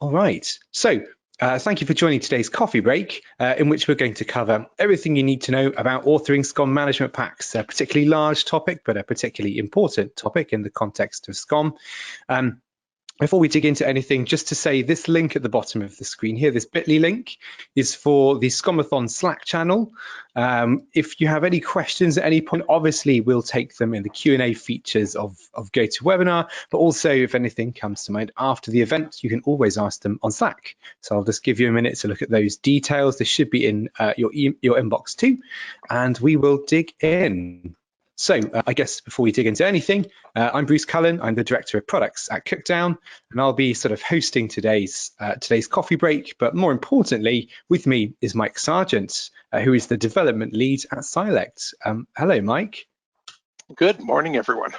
All right, so thank you for joining today's coffee break, in which we're going to cover everything you need to know about authoring SCOM Management Packs, a particularly large topic, but a particularly important topic in the context of SCOM. Before we dig into anything, just to say this link at the bottom of the screen here, this bit.ly link, is for the SCOMathon Slack channel. If you have any questions at any point, obviously we'll take them in the Q&A features of GoToWebinar, but also if anything comes to mind after the event, you can always ask them on Slack. So I'll just give you a minute to look at those details. They should be in your inbox too, and we will dig in. So I guess before we dig into anything, I'm Bruce Cullen. I'm the Director of Products at Cookdown, and I'll be sort of hosting today's coffee break. But more importantly, with me is Mike Sargent, who is the Development Lead at Silect. Hello, Mike. Good morning, everyone.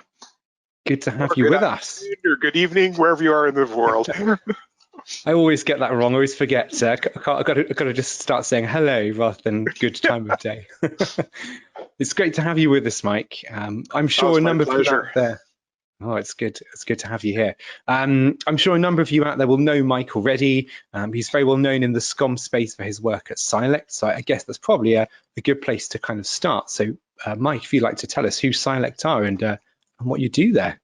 Good to have you with us. Or good evening, wherever you are in the world. I always get that wrong. I always forget. I've got to just start saying hello rather than good time of day. It's great to have you with us, Mike. I'm sure a number of you out there. Oh, it's good. It's good to have you here. I'm sure a number of you out there will know Mike already. He's very well known in the SCOM space for his work at Silect. So I guess that's probably a good place to kind of start. So, Mike, if you'd like to tell us who Silect are and what you do there.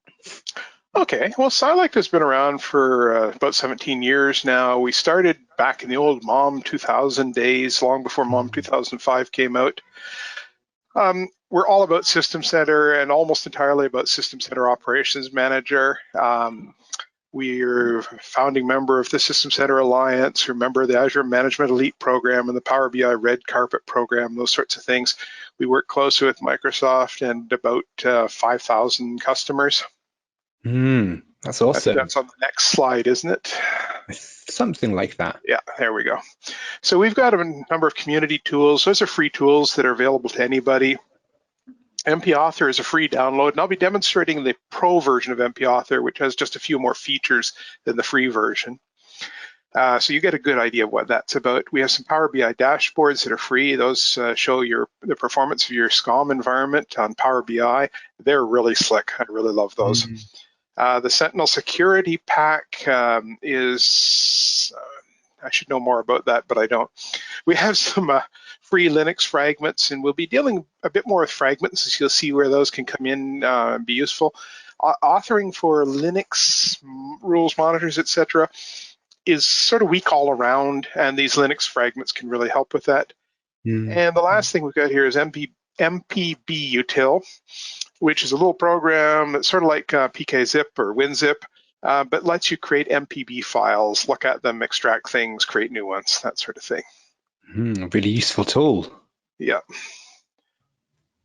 Okay, well, Silect has been around for about 17 years now. We started back in the old MOM 2000 days, long before MOM 2005 came out. We're all about System Center and almost entirely about System Center Operations Manager. We're a founding member of the System Center Alliance, we're a member of the Azure Management Elite program and the Power BI Red Carpet program, those sorts of things. We work closely with Microsoft and about 5,000 customers. That's awesome. That's on the next slide, isn't it? Something like that. Yeah, there we go. So we've got a number of community tools. Those are free tools that are available to anybody. MP Author is a free download, and I'll be demonstrating the pro version of MP Author, which has just a few more features than the free version. So you get a good idea of what that's about. We have some Power BI dashboards that are free. Those show the performance of your SCOM environment on Power BI. They're really slick. I really love those. The Sentinel Security Pack is, I should know more about that, but I don't. We have some free Linux fragments, and we'll be dealing a bit more with fragments, as you'll see where those can come in and be useful. Authoring for Linux rules monitors, etc., is sort of weak all around, and these Linux fragments can really help with that. And the last thing we've got here is MPB-util, which is a little program that's sort of like PKZip or WinZip, but lets you create MPB files, look at them, extract things, create new ones, that sort of thing. Really useful tool. Yeah.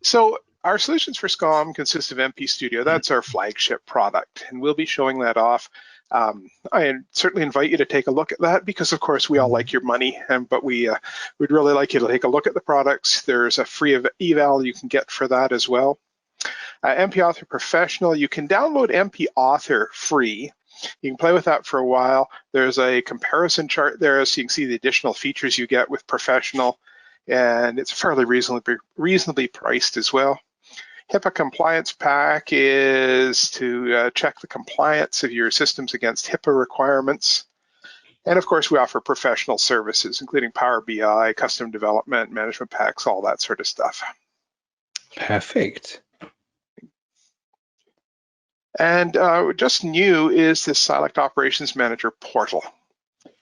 So our solutions for SCOM consist of MP Studio. That's our flagship product, and we'll be showing that off. I certainly invite you to take a look at that because, of course, we all like your money, but we'd really like you to take a look at the products. There's a free eval you can get for that as well. MP Author Professional, you can download MP Author free. You can play with that for a while. There's a comparison chart there so you can see the additional features you get with Professional, and it's fairly reasonably priced as well. Hipaa Compliance Pack is to check the compliance of your systems against Hipaa requirements. And of course, we offer professional services, including Power BI, custom development, management packs, all that sort of stuff. Perfect. And just new is this Silect Operations Manager portal.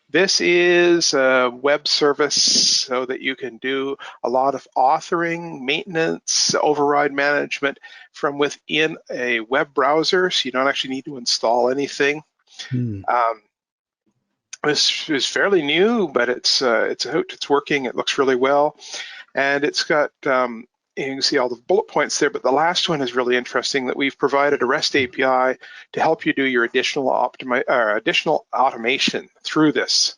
This is a web service so that you can do a lot of authoring, maintenance, override management from within a web browser, so you don't actually need to install anything. This is fairly new, but it's out, it's working, it looks really well, and it's got you can see all the bullet points there, but the last one is really interesting, that we've provided a REST API to help you do your additional automation through this.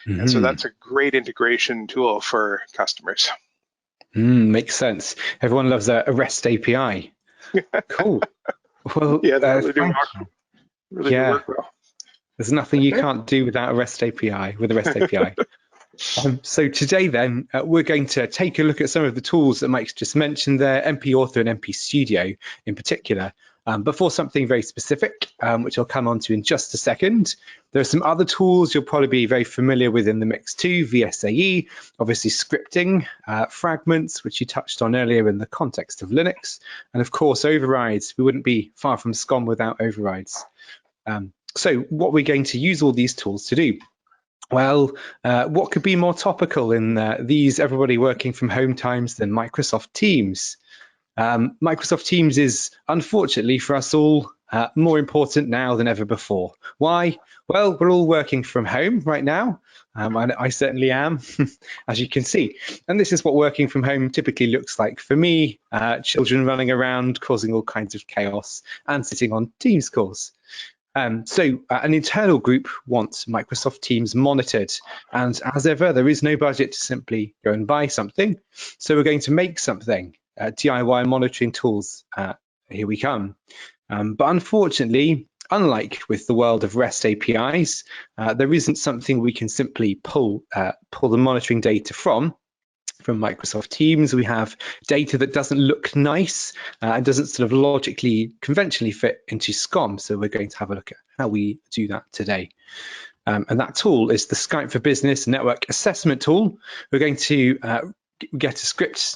And so that's a great integration tool for customers. Makes sense. Everyone loves a REST API. Cool. Well, yeah, they really do work well. There's nothing you can't do without a REST API, with a REST API. So today then, we're going to take a look at some of the tools that Mike's just mentioned there, MP Author and MP Studio in particular. But for something very specific, which I'll come on to in just a second, there are some other tools you'll probably be very familiar with in the mix too. VSAE, obviously scripting, fragments, which you touched on earlier in the context of Linux, and of course overrides. We wouldn't be far from SCOM without overrides. So what we're going to use all these tools to do? Well, what could be more topical in these everybody working from home times than Microsoft Teams? Microsoft Teams is, unfortunately for us all, more important now than ever before. Why? Well, we're all working from home right now. I certainly am, as you can see. And this is what working from home typically looks like for me, children running around, causing all kinds of chaos, and sitting on Teams calls. So an internal group wants Microsoft Teams monitored, and as ever, there is no budget to simply go and buy something. So we're going to make something, DIY monitoring tools. Here we come. But unfortunately, unlike with the world of REST APIs, there isn't something we can simply pull the monitoring data from Microsoft Teams. We have data that doesn't look nice and doesn't sort of logically, conventionally fit into SCOM. So we're going to have a look at how we do that today. And that tool is the Skype for Business Network Assessment Tool. We're going to get a script,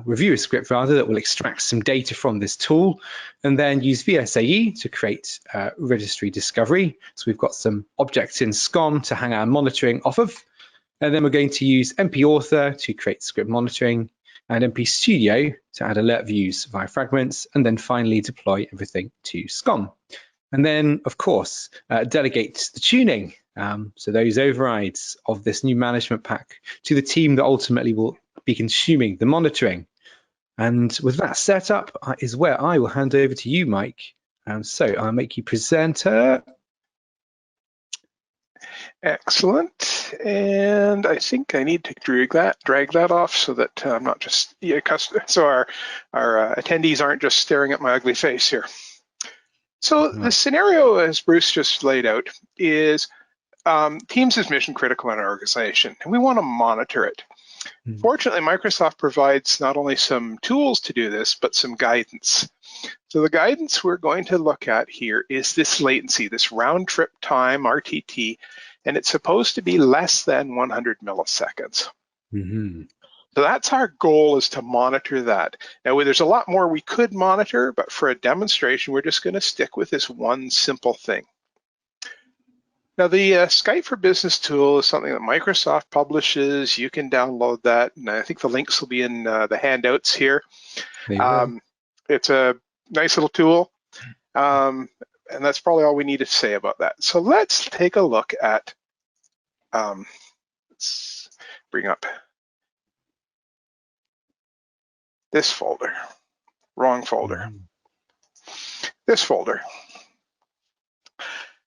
review a script rather, that will extract some data from this tool and then use VSAE to create registry discovery. So we've got some objects in SCOM to hang our monitoring off of. And then we're going to use MP Author to create script monitoring and MP Studio to add alert views via fragments, and then finally deploy everything to SCOM. And then, of course, delegate the tuning, so those overrides of this new management pack, to the team that ultimately will be consuming the monitoring. And with that set up is where I will hand over to you, Mike. So I'll make you presenter. Excellent, and I think I need to drag that off so that I'm not just so our attendees aren't just staring at my ugly face here. So the scenario, as Bruce just laid out, is Teams is mission critical in our organization, and we want to monitor it. Fortunately, Microsoft provides not only some tools to do this, but some guidance. So the guidance we're going to look at here is this latency, this round trip time, RTT, and it's supposed to be less than 100 milliseconds. So that's our goal, is to monitor that. Now, there's a lot more we could monitor, but for a demonstration, we're just going to stick with this one simple thing. Now, the Skype for Business tool is something that Microsoft publishes. You can download that, and I think the links will be in the handouts here. It's a nice little tool, and that's probably all we need to say about that. So let's take a look at, let's bring up this folder, wrong folder, this folder.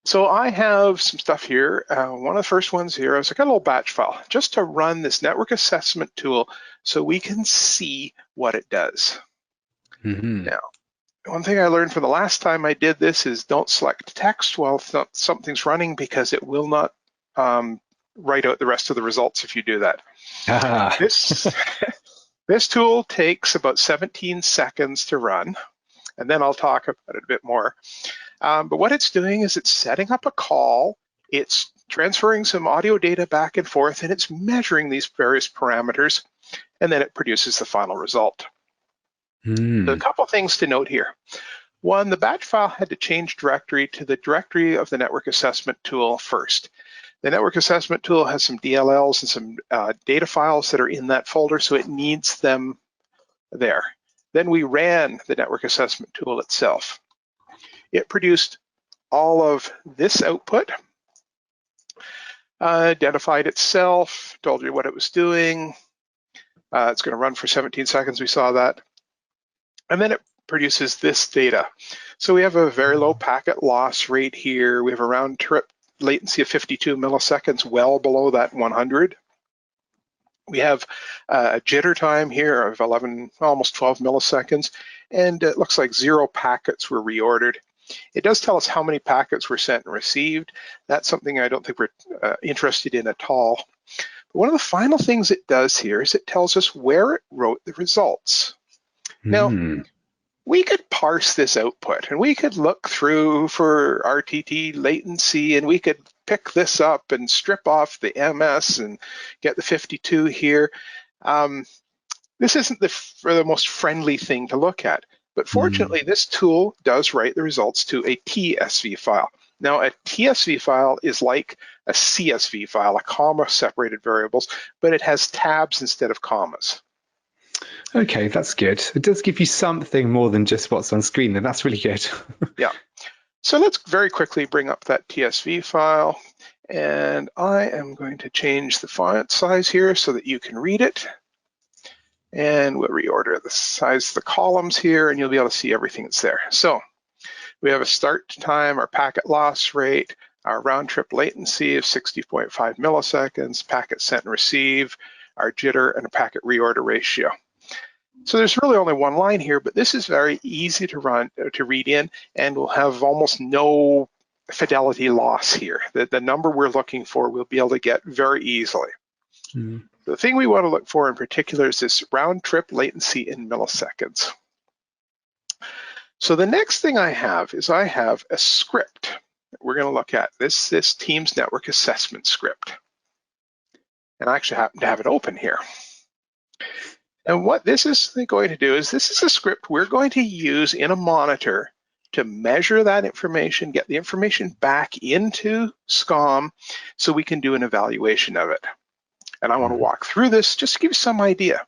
So I have some stuff here. One of the first ones here is I got a little batch file just to run this network assessment tool so we can see what it does. Now, one thing I learned from the last time I did this is don't select text while something's running, because it will not write out the rest of the results if you do that. This tool takes about 17 seconds to run, and then I'll talk about it a bit more. But what it's doing is it's setting up a call, it's transferring some audio data back and forth, and it's measuring these various parameters, and then it produces the final result. So a couple things to note here. One, the batch file had to change directory to the directory of the network assessment tool first. The network assessment tool has some DLLs and some data files that are in that folder, so it needs them there. Then we ran the network assessment tool itself. It produced all of this output, identified itself, told you what it was doing. It's going to run for 17 seconds, we saw that. And then it produces this data. So we have a very low packet loss rate here. We have a round trip latency of 52 milliseconds, well below that 100. We have a jitter time here of 11, almost 12 milliseconds, and it looks like 0 packets were reordered. It does tell us how many packets were sent and received. That's something I don't think we're interested in at all. But one of the final things it does here is it tells us where it wrote the results. Now, we could parse this output and we could look through for RTT latency, and we could pick this up and strip off the MS and get the 52 here. This isn't the most friendly thing to look at, but fortunately this tool does write the results to a TSV file. Now a TSV file is like a CSV file, a comma separated variables, but it has tabs instead of commas. Okay, that's good. It does give you something more than just what's on screen, and that's really good. Yeah. So let's very quickly bring up that TSV file, and I am going to change the font size here so that you can read it. And we'll reorder the size of the columns here, and you'll be able to see everything that's there. So we have a start time, our packet loss rate, our round trip latency of 60.5 milliseconds, packet sent and receive, our jitter, and a packet reorder ratio. So there's really only one line here, but this is very easy to read in, and we'll have almost no fidelity loss here. The number we're looking for we'll be able to get very easily. The thing we want to look for in particular is this round trip latency in milliseconds. So the next thing I have is I have a script that we're going to look at, this Teams network assessment script. And I actually happen to have it open here. And what this is going to do is this is a script we're going to use in a monitor to measure that information, get the information back into SCOM so we can do an evaluation of it. And I want to walk through this just to give you some idea.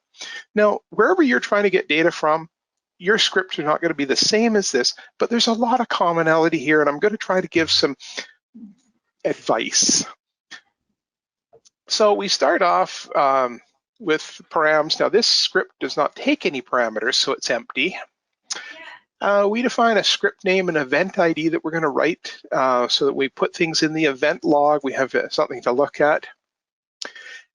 Now, wherever you're trying to get data from, your scripts are not going to be the same as this, but there's a lot of commonality here, and I'm going to try to give some advice. So we start off with params. Now this script does not take any parameters, so it's empty. We define a script name and event ID that we're going to write so that we put things in the event log. We have something to look at.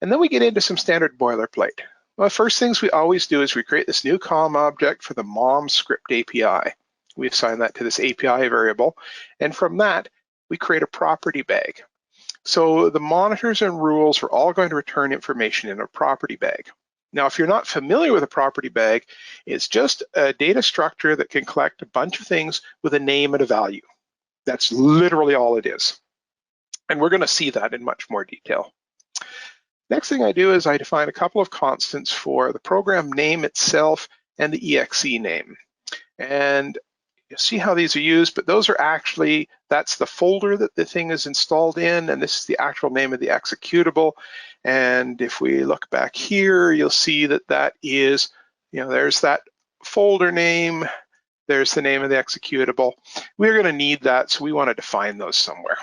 And then we get into some standard boilerplate. Well, the first things we always do is we create this new COM object for the mom script API. We assign that to this API variable. And from that, we create a property bag. So the monitors and rules are all going to return information in a property bag. Now, if you're not familiar with a property bag, it's just a data structure that can collect a bunch of things with a name and a value. That's literally all it is. And we're going to see that in much more detail. Next thing I do is I define a couple of constants for the program name itself and the exe name. And you'll see how these are used, but those are actually, that's the folder that the thing is installed in, and this is the actual name of the executable. And if we look back here, you'll see that that is, there's that folder name, there's the name of the executable. We're going to need that, so we want to define those somewhere.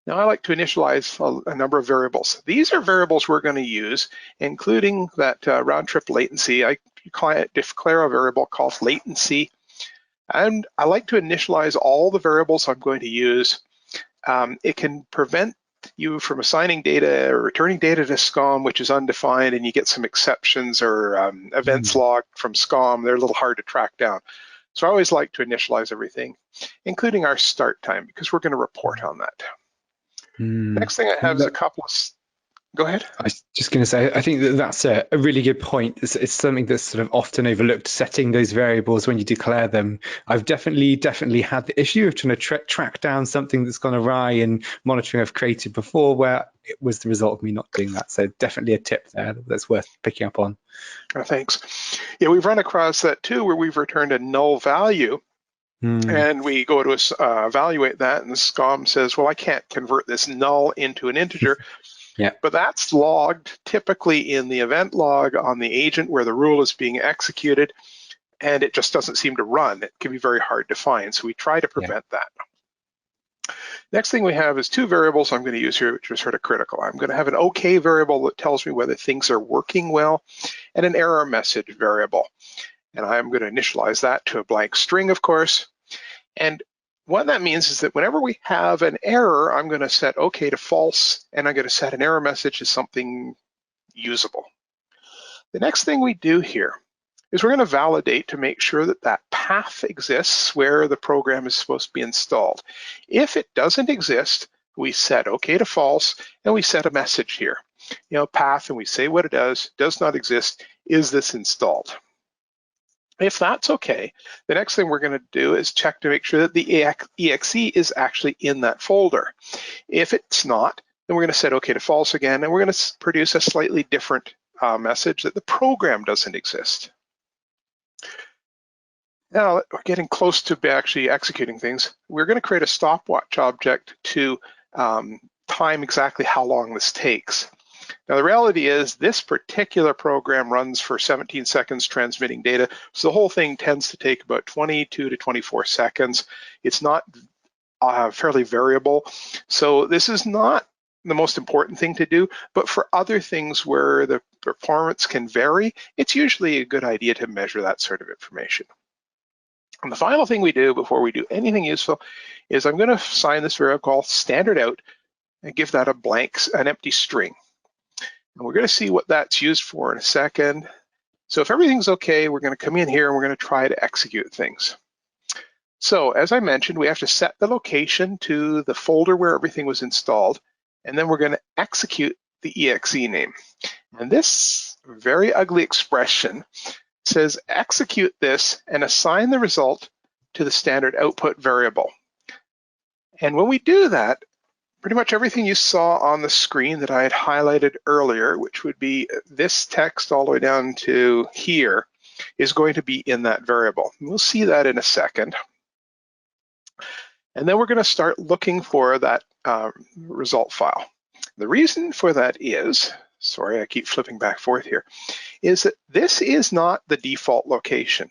Now I like to initialize a number of variables. These are variables we're going to use, including that round trip latency. I declare a variable called latency, and I like to initialize all the variables I'm going to use. It can prevent you from assigning data or returning data to SCOM, which is undefined, and you get some exceptions or events logged from SCOM. They're a little hard to track down. So I always like to initialize everything, including our start time, because we're going to report on that. Next thing I have is a couple of, go ahead. I was just going to say, I think that's a really good point. It's something that's sort of often overlooked, setting those variables when you declare them. I've definitely had the issue of trying to track down something that's gone awry in monitoring I've created before, where it was the result of me not doing that. So definitely a tip there that's worth picking up on. Oh, thanks. Yeah, we've run across that too, where we've returned a null value. And we go to evaluate that, and the SCOM says, well, I can't convert this null into an integer. Yeah. But that's logged typically in the event log on the agent where the rule is being executed, and it just doesn't seem to run. It can be very hard to find, so we try to prevent that. Next thing we have is two variables I'm going to use here, which are sort of critical. I'm going to have an OK variable that tells me whether things are working well, and an error message variable. And I'm going to initialize that to a blank string, of course. And what that means is that whenever we have an error, I'm going to set OK to false, and I'm going to set an error message as something usable. The next thing we do here is we're going to validate to make sure that that path exists where the program is supposed to be installed. If it doesn't exist, we set OK to false, and we set a message here. Path, and we say what it does not exist, is this installed? If that's okay, the next thing we're going to do is check to make sure that the exe is actually in that folder. If it's not, then we're going to set OK to false again, and we're going to produce a slightly different message that the program doesn't exist. Now we're getting close to actually executing things. We're going to create a stopwatch object to time exactly how long this takes. Now the reality is this particular program runs for 17 seconds transmitting data, so the whole thing tends to take about 22 to 24 seconds. It's not fairly variable, so this is not the most important thing to do, but for other things where the performance can vary, it's usually a good idea to measure that sort of information. And the final thing we do before we do anything useful is I'm going to assign this variable called standard out and give that a blank, an empty string. And we're going to see what that's used for in a second. So if everything's okay, we're going to come in here and we're going to try to execute things. So as I mentioned, we have to set the location to the folder where everything was installed, and then we're going to execute the exe name. And this very ugly expression says execute this and assign the result to the standard output variable. And when we do that, pretty much everything you saw on the screen that I had highlighted earlier, which would be this text all the way down to here, is going to be in that variable. We'll see that in a second. And then we're going to start looking for that result file. The reason for that is, sorry, I keep flipping back and forth here, is that this is not the default location.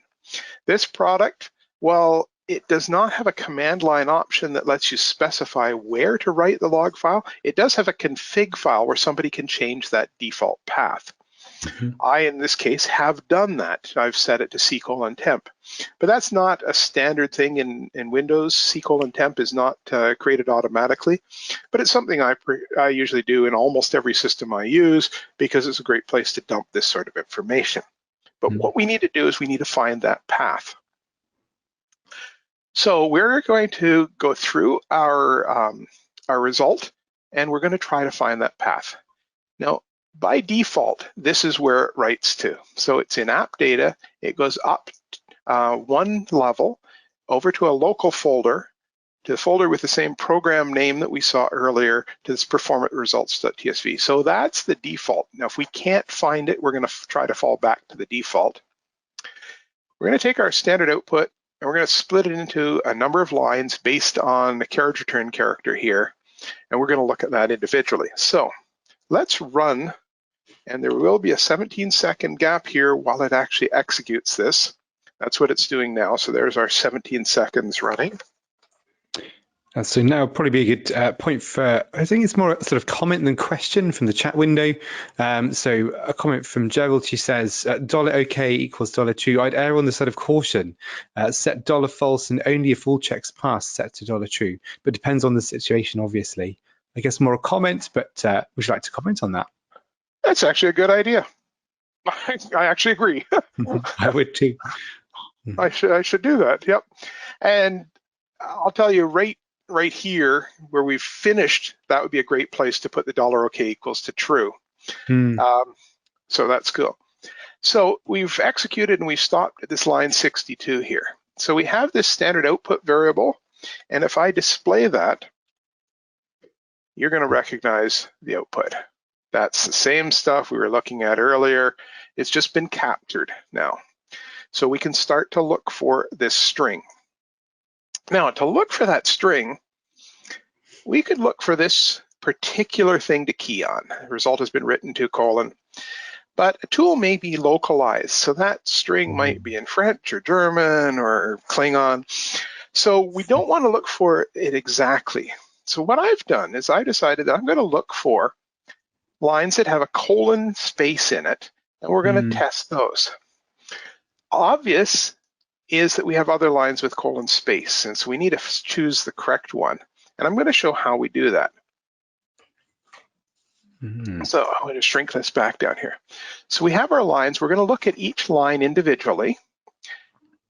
This product, well, it does not have a command line option that lets you specify where to write the log file. It does have a config file where somebody can change that default path. I, in this case, have done that. I've set it to C:temp. But that's not a standard thing in Windows. C:temp is not created automatically, but it's something I usually do in almost every system I use because it's a great place to dump this sort of information. But what we need to do is we need to find that path. So we're going to go through our result, and we're going to try to find that path. Now, by default, this is where it writes to. So it's in app data. It goes up one level over to a local folder, to the folder with the same program name that we saw earlier, to this performance results.tsv. So that's the default. Now, if we can't find it, we're going to try to fall back to the default. We're going to take our standard output and we're going to split it into a number of lines based on the carriage return character here. And we're going to look at that individually. So let's run, and there will be a 17-second gap here while it actually executes this. That's what it's doing now. So there's our 17 seconds running. So now would probably be a good point for, I think it's more sort of comment than question from the chat window. So a comment from Gerald, she says, $OK equals $true. I'd err on the side of caution. Set $false and only if all checks pass set to $true. But depends on the situation, obviously. I guess more a comment, but would you like to comment on that? That's actually a good idea. I actually agree. I would too. I should do that, yep. And I'll tell you right here where we've finished, that would be a great place to put the $OK equals to true. So that's cool. So we've executed and we've stopped at this line 62 here. So we have this standard output variable, and if I display that, you're going to recognize the output. That's the same stuff we were looking at earlier. It's just been captured now. So we can start to look for this string. Now, to look for that string, we could look for this particular thing to key on. The result has been written to Cullen, but a tool may be localized. So that string might be in French or German or Klingon. So we don't want to look for it exactly. So what I've done is I decided that I'm going to look for lines that have a colon space in it, and we're going to test those. Obvious is that we have other lines with colon space, and so we need to choose the correct one. And I'm going to show how we do that. So I'm going to shrink this back down here. So we have our lines. We're going to look at each line individually.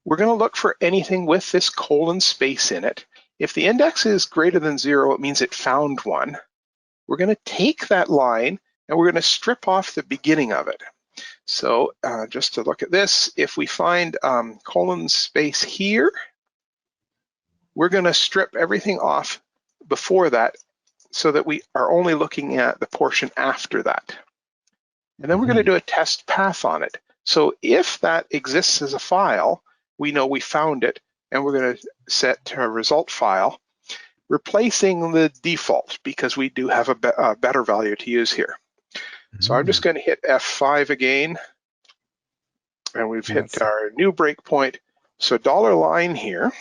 We're going to look for anything with this colon space in it. If the index is greater than 0, it means it found one. We're going to take that line and we're going to strip off the beginning of it. So just to look at this, if we find colon space here, we're going to strip everything off before that so that we are only looking at the portion after that. And then we're going to do a test path on it. So if that exists as a file, we know we found it, and we're going to set to a result file, replacing the default because we do have a better value to use here. So I'm just going to hit F5 again, and we've hit our new breakpoint. So $line here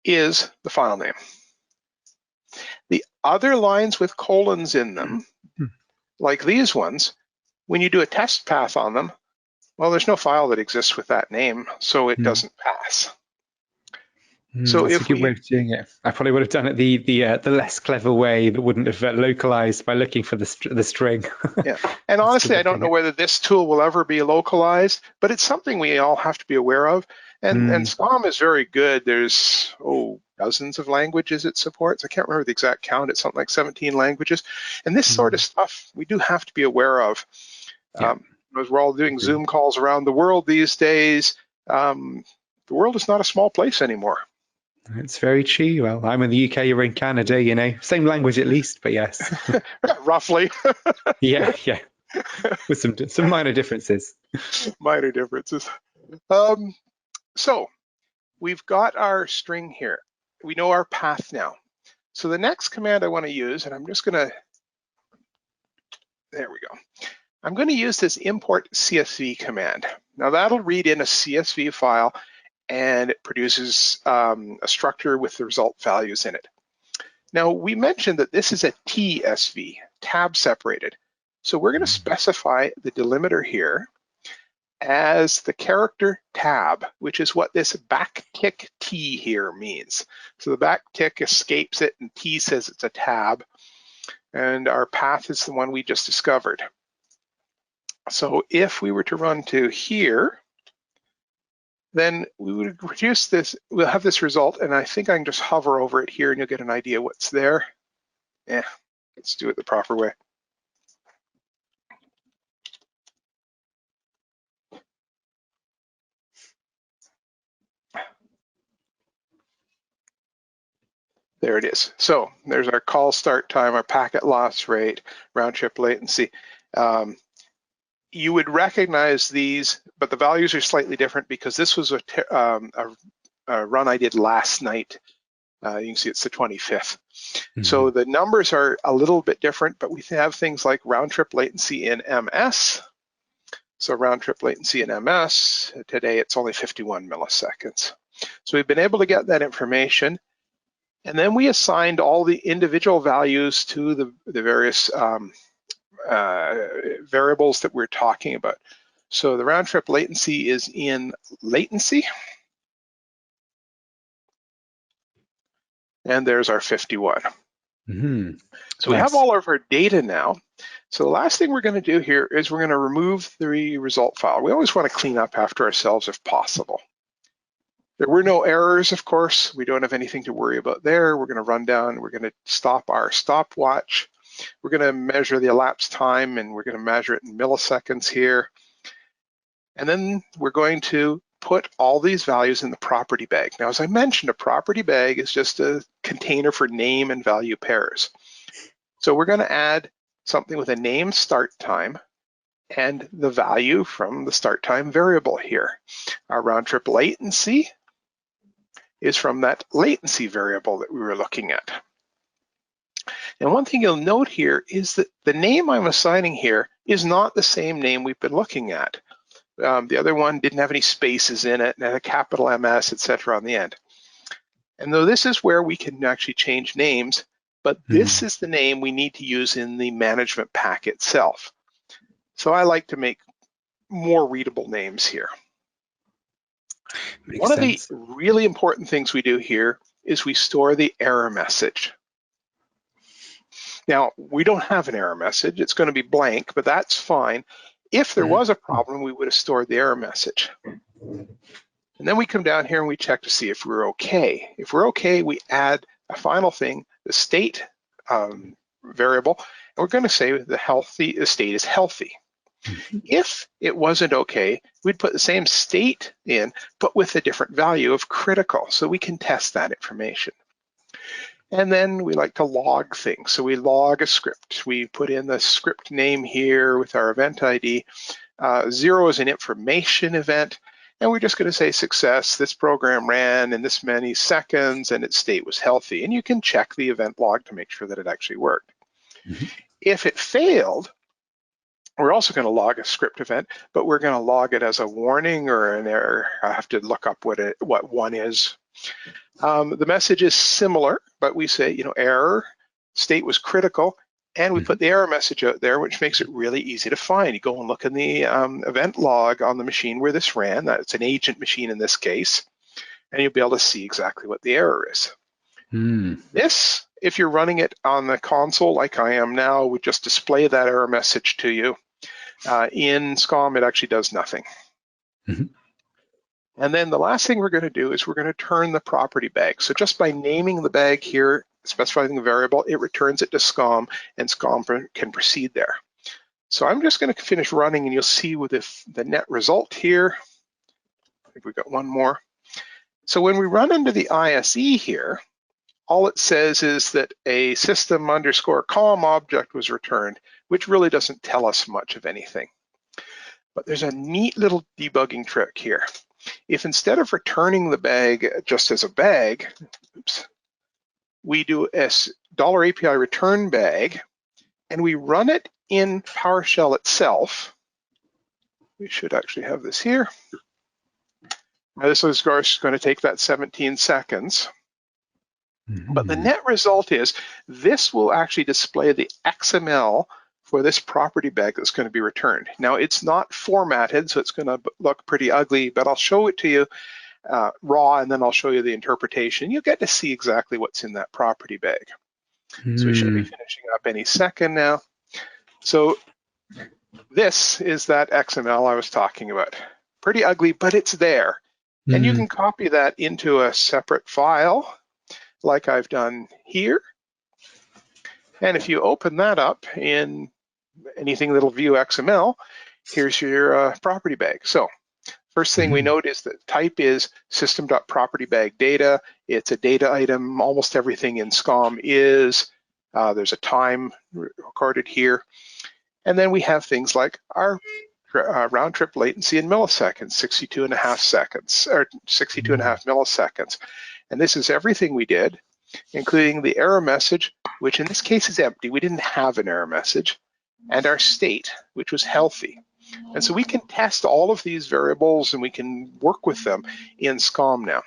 is the file name. The other lines with colons in them, like these ones, when you do a test path on them, well, there's no file that exists with that name, so it doesn't pass. So that's if a good way of doing it. I probably would have done it the less clever way that wouldn't have localized by looking for the string. Yeah, and honestly, I don't know whether this tool will ever be localized, but it's something we all have to be aware of. And SCOM is very good. There's dozens of languages it supports. I can't remember the exact count. It's something like 17 languages. And this sort of stuff we do have to be aware of. As we're all doing Zoom calls around the world these days, the world is not a small place anymore. It's very true. Well, I'm in the UK, you're in Canada, you know, same language at least, but yes. Roughly. yeah, with some minor differences. Minor differences. So we've got our string here. We know our path now. So the next command I want to use, and I'm just going to, there we go. I'm going to use this import CSV command. Now that'll read in a CSV file, and it produces a structure with the result values in it. Now we mentioned that this is a TSV, tab separated. So we're going to specify the delimiter here as the character tab, which is what this backtick T here means. So the backtick escapes it, and T says it's a tab, and our path is the one we just discovered. So if we were to run to here, then we would reduce this, we'll have this result, and I think I can just hover over it here and you'll get an idea what's there. Yeah, let's do it the proper way. There it is. So there's our call start time, our packet loss rate, round trip latency. You would recognize these, but the values are slightly different because this was a run I did last night. You can see it's the 25th. So the numbers are a little bit different, but we have things like round trip latency in MS. So round trip latency in MS, today it's only 51 milliseconds. So we've been able to get that information. And then we assigned all the individual values to the various variables that we're talking about. So the round trip latency is in latency. And there's our 51. So we have all of our data now. So the last thing we're going to do here is we're going to remove the result file. We always want to clean up after ourselves if possible. There were no errors, of course. We don't have anything to worry about there. We're going to run down. We're going to stop our stopwatch. We're going to measure the elapsed time, and we're going to measure it in milliseconds here. And then we're going to put all these values in the property bag. Now, as I mentioned, a property bag is just a container for name and value pairs. So we're going to add something with a name start time and the value from the start time variable here. Our round trip latency is from that latency variable that we were looking at. And one thing you'll note here is that the name I'm assigning here is not the same name we've been looking at. The other one didn't have any spaces in it and had a capital MS, etc. on the end. And though this is where we can actually change names, but this is the name we need to use in the management pack itself. So I like to make more readable names here. One of the really important things we do here is we store the error message. Now, we don't have an error message. It's going to be blank, but that's fine. If there was a problem, we would have stored the error message. And then we come down here and we check to see if we're okay. If we're okay, we add a final thing, the state variable, we're going to say the state is healthy. If it wasn't okay, we'd put the same state in, but with a different value of critical, so we can test that information. And then we like to log things. So we log a script. We put in the script name here with our event ID. 0 is an information event, and we're just going to say success. This program ran in this many seconds and its state was healthy. And you can check the event log to make sure that it actually worked. If it failed, we're also going to log a script event, but we're going to log it as a warning or an error. I have to look up what one is. The message is similar, but we say, error, state was critical, and we put the error message out there, which makes it really easy to find. You go and look in the event log on the machine where this ran. That's an agent machine in this case, and you'll be able to see exactly what the error is. This, if you're running it on the console like I am now, would just display that error message to you. In SCOM, it actually does nothing. And then the last thing we're going to do is we're going to turn the property bag. So just by naming the bag here, specifying the variable, it returns it to SCOM, and SCOM can proceed there. So I'm just going to finish running, and you'll see with the net result here. I think we've got one more. So when we run into the ISE here, all it says is that a system_com object was returned, which really doesn't tell us much of anything. But there's a neat little debugging trick here. If instead of returning the bag just as a bag, we do a $API return bag, and we run it in PowerShell itself. We should actually have this here. Now, this is going to take that 17 seconds. But the net result is this will actually display the XML for this property bag that's going to be returned. Now, it's not formatted, so it's going to look pretty ugly, but I'll show it to you raw, and then I'll show you the interpretation. You'll get to see exactly what's in that property bag. So we should be finishing up any second now. So this is that XML I was talking about. Pretty ugly, but it's there. And you can copy that into a separate file, like I've done here. And if you open that up in anything that'll view XML, here's your property bag. So first thing we note is that type is system.propertybagData. It's a data item. Almost everything in SCOM is. There's a time recorded here. And then we have things like our round trip latency in milliseconds, 62.5 seconds, or 62.5 milliseconds. And this is everything we did, including the error message, which in this case is empty. We didn't have an error message, and our state, which was healthy. And so we can test all of these variables, and we can work with them in SCOM now.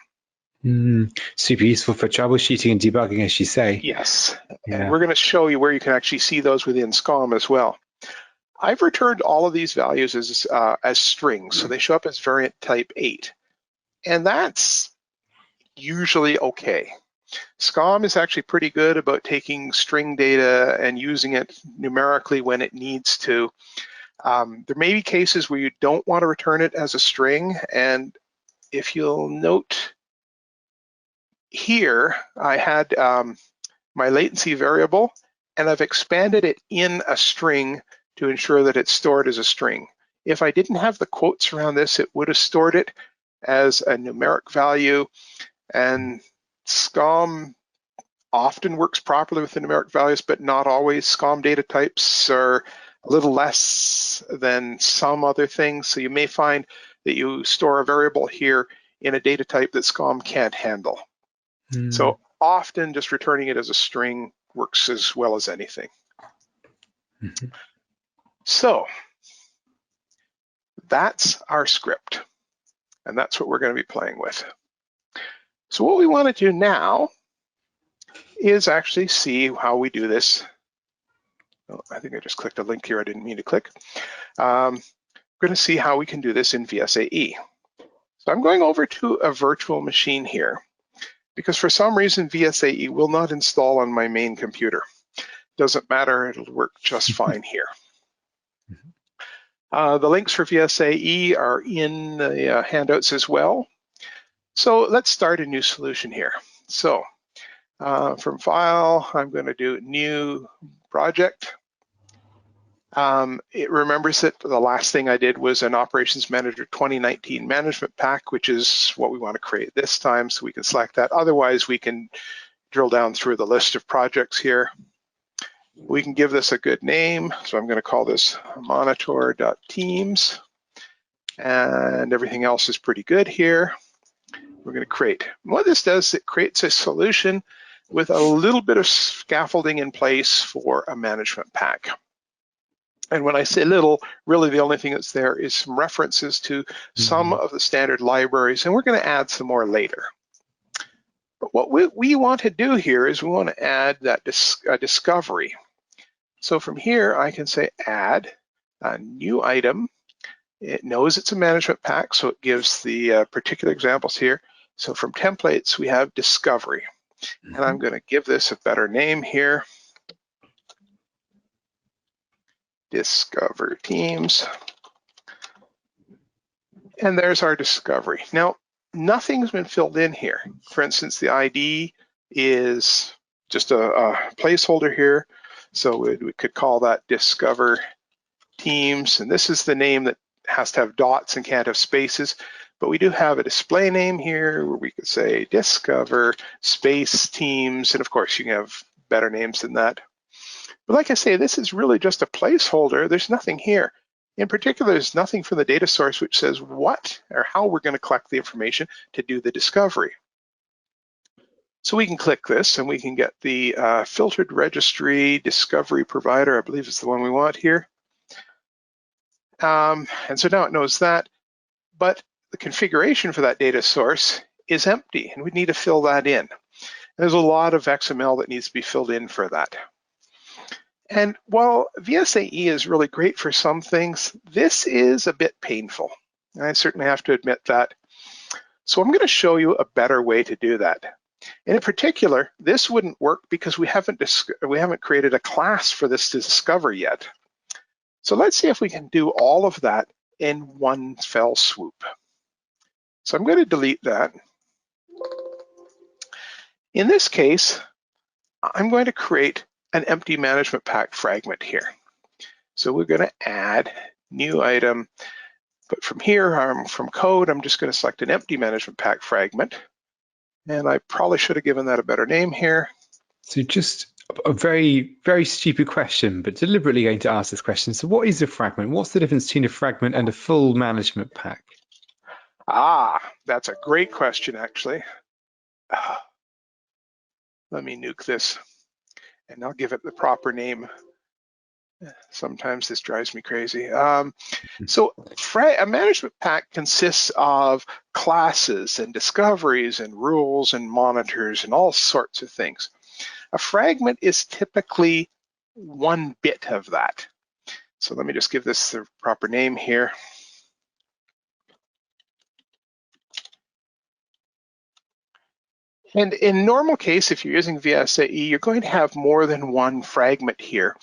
Super useful for troubleshooting and debugging, as you say. Yes, and we're going to show you where you can actually see those within SCOM as well. I've returned all of these values as strings, so they show up as variant type 8. And that's usually okay. SCOM is actually pretty good about taking string data and using it numerically when it needs to. There may be cases where you don't want to return it as a string, and if you'll note here, I had my latency variable, and I've expanded it in a string to ensure that it's stored as a string. If I didn't have the quotes around this, it would have stored it as a numeric value, and SCOM often works properly with the numeric values, but not always. SCOM data types are a little less than some other things, so you may find that you store a variable here in a data type that SCOM can't handle. So often just returning it as a string works as well as anything. So that's our script, and that's what we're going to be playing with. So what we want to do now is actually see how we do this. Oh, I think I just clicked a link here I didn't mean to click. We're going to see how we can do this in VSAE. So I'm going over to a virtual machine here, because for some reason VSAE will not install on my main computer. Doesn't matter, it'll work just fine here. The links for VSAE are in the handouts as well. So let's start a new solution here. So from file, I'm going to do new project. It remembers that the last thing I did was an Operations Manager 2019 Management Pack, which is what we want to create this time, so we can select that. Otherwise, we can drill down through the list of projects here. We can give this a good name, so I'm going to call this monitor.teams, and everything else is pretty good here. We're going to create. What this does, it creates a solution with a little bit of scaffolding in place for a management pack. And when I say little, really the only thing that's there is some references to some of the standard libraries, and we're going to add some more later. But what we want to do here is we want to add that discovery. So from here, I can say add a new item. It knows it's a management pack, so it gives the particular examples here. So from templates, we have discovery. And I'm going to give this a better name here. Discover teams. And there's our discovery. Now, nothing's been filled in here. For instance, the ID is just a placeholder here. So we could call that discover teams. And this is the name that has to have dots and can't have spaces. But we do have a display name here where we could say discover space teams. And of course, you can have better names than that. But like I say, this is really just a placeholder. There's nothing here. In particular, there's nothing from the data source which says what or how we're going to collect the information to do the discovery. So we can click this and we can get the filtered registry discovery provider. I believe it's the one we want here. And so now it knows that, but the configuration for that data source is empty and we need to fill that in. And there's a lot of XML that needs to be filled in for that. And while VSAE is really great for some things, this is a bit painful. I certainly have to admit that. So I'm going to show you a better way to do that. And in particular, this wouldn't work because we haven't created a class for this to discover yet. So let's see if we can do all of that in one fell swoop. So I'm going to delete that. In this case, I'm going to create an empty management pack fragment here. So we're going to add new item, but from here, from code, I'm just going to select an empty management pack fragment. And I probably should have given that a better name here. So just a very, very stupid question, but deliberately going to ask this question. So what is a fragment? What's the difference between a fragment and a full management pack? Ah, that's a great question, actually. Let me nuke this. And I'll give it the proper name. Sometimes this drives me crazy. So a management pack consists of classes and discoveries and rules and monitors and all sorts of things. A fragment is typically one bit of that. So let me just give this the proper name here. And in normal case, if you're using VSAE, you're going to have more than one fragment here.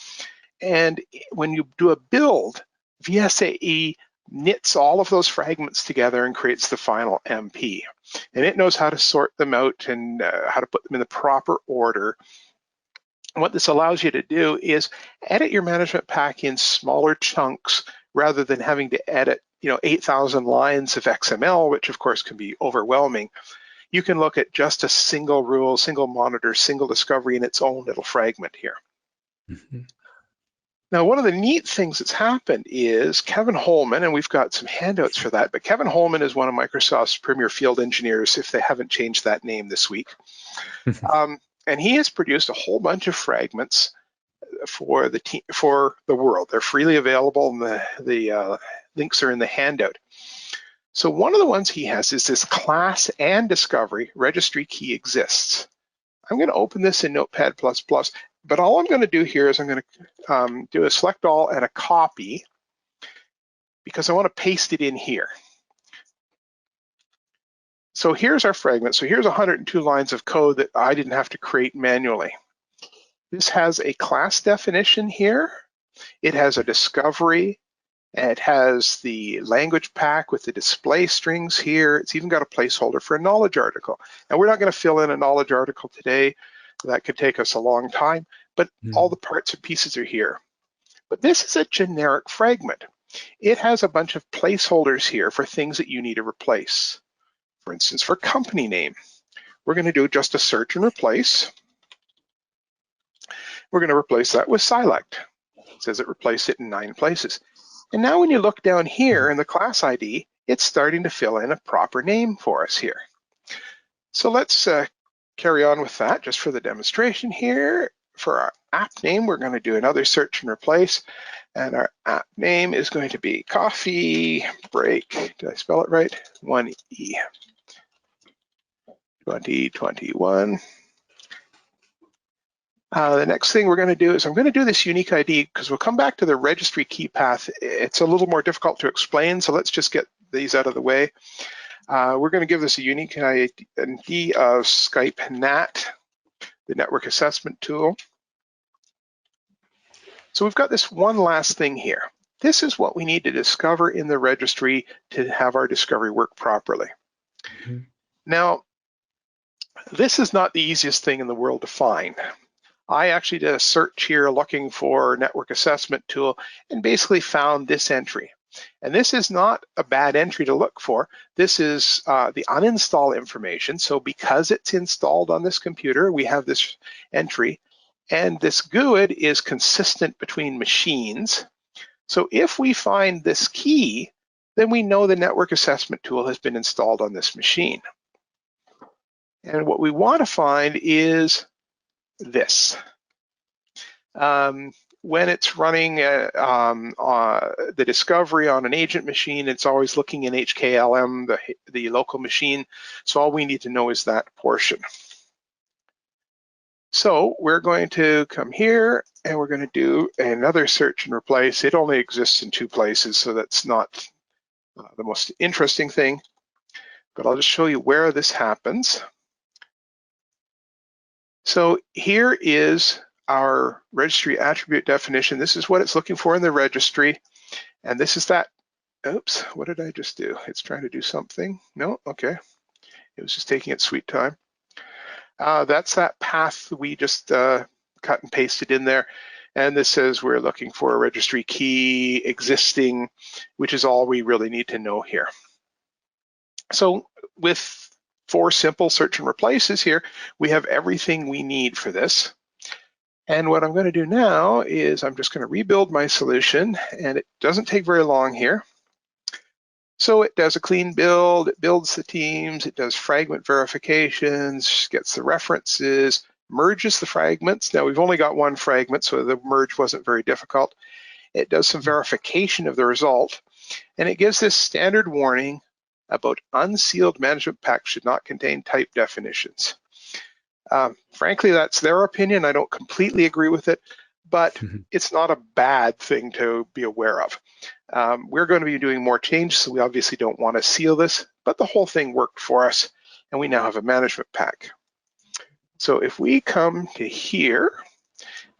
And when you do a build, VSAE knits all of those fragments together and creates the final MP. And it knows how to sort them out and how to put them in the proper order. And what this allows you to do is edit your management pack in smaller chunks rather than having to edit 8,000 lines of XML, which of course can be overwhelming. You can look at just a single rule, single monitor, single discovery in its own little fragment here. Now, one of the neat things that's happened is Kevin Holman, and we've got some handouts for that, but Kevin Holman is one of Microsoft's premier field engineers, if they haven't changed that name this week. And he has produced a whole bunch of fragments for the world. They're freely available, and the links are in the handout. So one of the ones he has is this class and discovery registry key exists. I'm going to open this in Notepad++, but all I'm going to do here is I'm going to do a select all and a copy because I want to paste it in here. So here's our fragment. So here's 102 lines of code that I didn't have to create manually. This has a class definition here. It has a discovery. It has the language pack with the display strings here. It's even got a placeholder for a knowledge article. And we're not going to fill in a knowledge article today. That could take us a long time, but all the parts and pieces are here. But this is a generic fragment. It has a bunch of placeholders here for things that you need to replace. For instance, for company name, we're going to do just a search and replace. We're going to replace that with Silect. It says it replaced it in 9 places. And now when you look down here in the class ID, it's starting to fill in a proper name for us here. So let's carry on with that just for the demonstration here. For our app name, we're going to do another search and replace. And our app name is going to be Coffee Break. Did I spell it right? 1E. 2021. The next thing we're going to do is I'm going to do this unique ID because we'll come back to the registry key path. It's a little more difficult to explain, so let's just get these out of the way. We're going to give this a unique ID of Skype NAT, the network assessment tool. So we've got this one last thing here. This is what we need to discover in the registry to have our discovery work properly. Mm-hmm. Now, this is not the easiest thing in the world to find. I actually did a search here looking for network assessment tool and basically found this entry. And this is not a bad entry to look for. This is the uninstall information. So because it's installed on this computer, we have this entry. And this GUID is consistent between machines. So if we find this key, then we know the network assessment tool has been installed on this machine. And what we want to find is this. When it's running the discovery on an agent machine, it's always looking in HKLM, the local machine. So all we need to know is that portion. So we're going to come here and we're going to do another search and replace. It only exists in 2 places, so that's not the most interesting thing, but I'll just show you where this happens. So here is our registry attribute definition. This is what it's looking for in the registry. And this is that, oops, what did I just do? It's trying to do something. No, okay. It was just taking its sweet time. That's that path we just cut and pasted in there. And this says we're looking for a registry key existing, which is all we really need to know here. So with 4 simple search and replaces here, we have everything we need for this. And what I'm going to do now is I'm just going to rebuild my solution, and it doesn't take very long here. So it does a clean build, it builds the teams, it does fragment verifications, gets the references, merges the fragments. Now we've only got 1 fragment, so the merge wasn't very difficult. It does some verification of the result, and it gives this standard warning about unsealed management packs should not contain type definitions. Frankly, that's their opinion. I don't completely agree with it, but it's not a bad thing to be aware of. We're going to be doing more changes, so we obviously don't want to seal this, but the whole thing worked for us, and we now have a management pack. So if we come to here,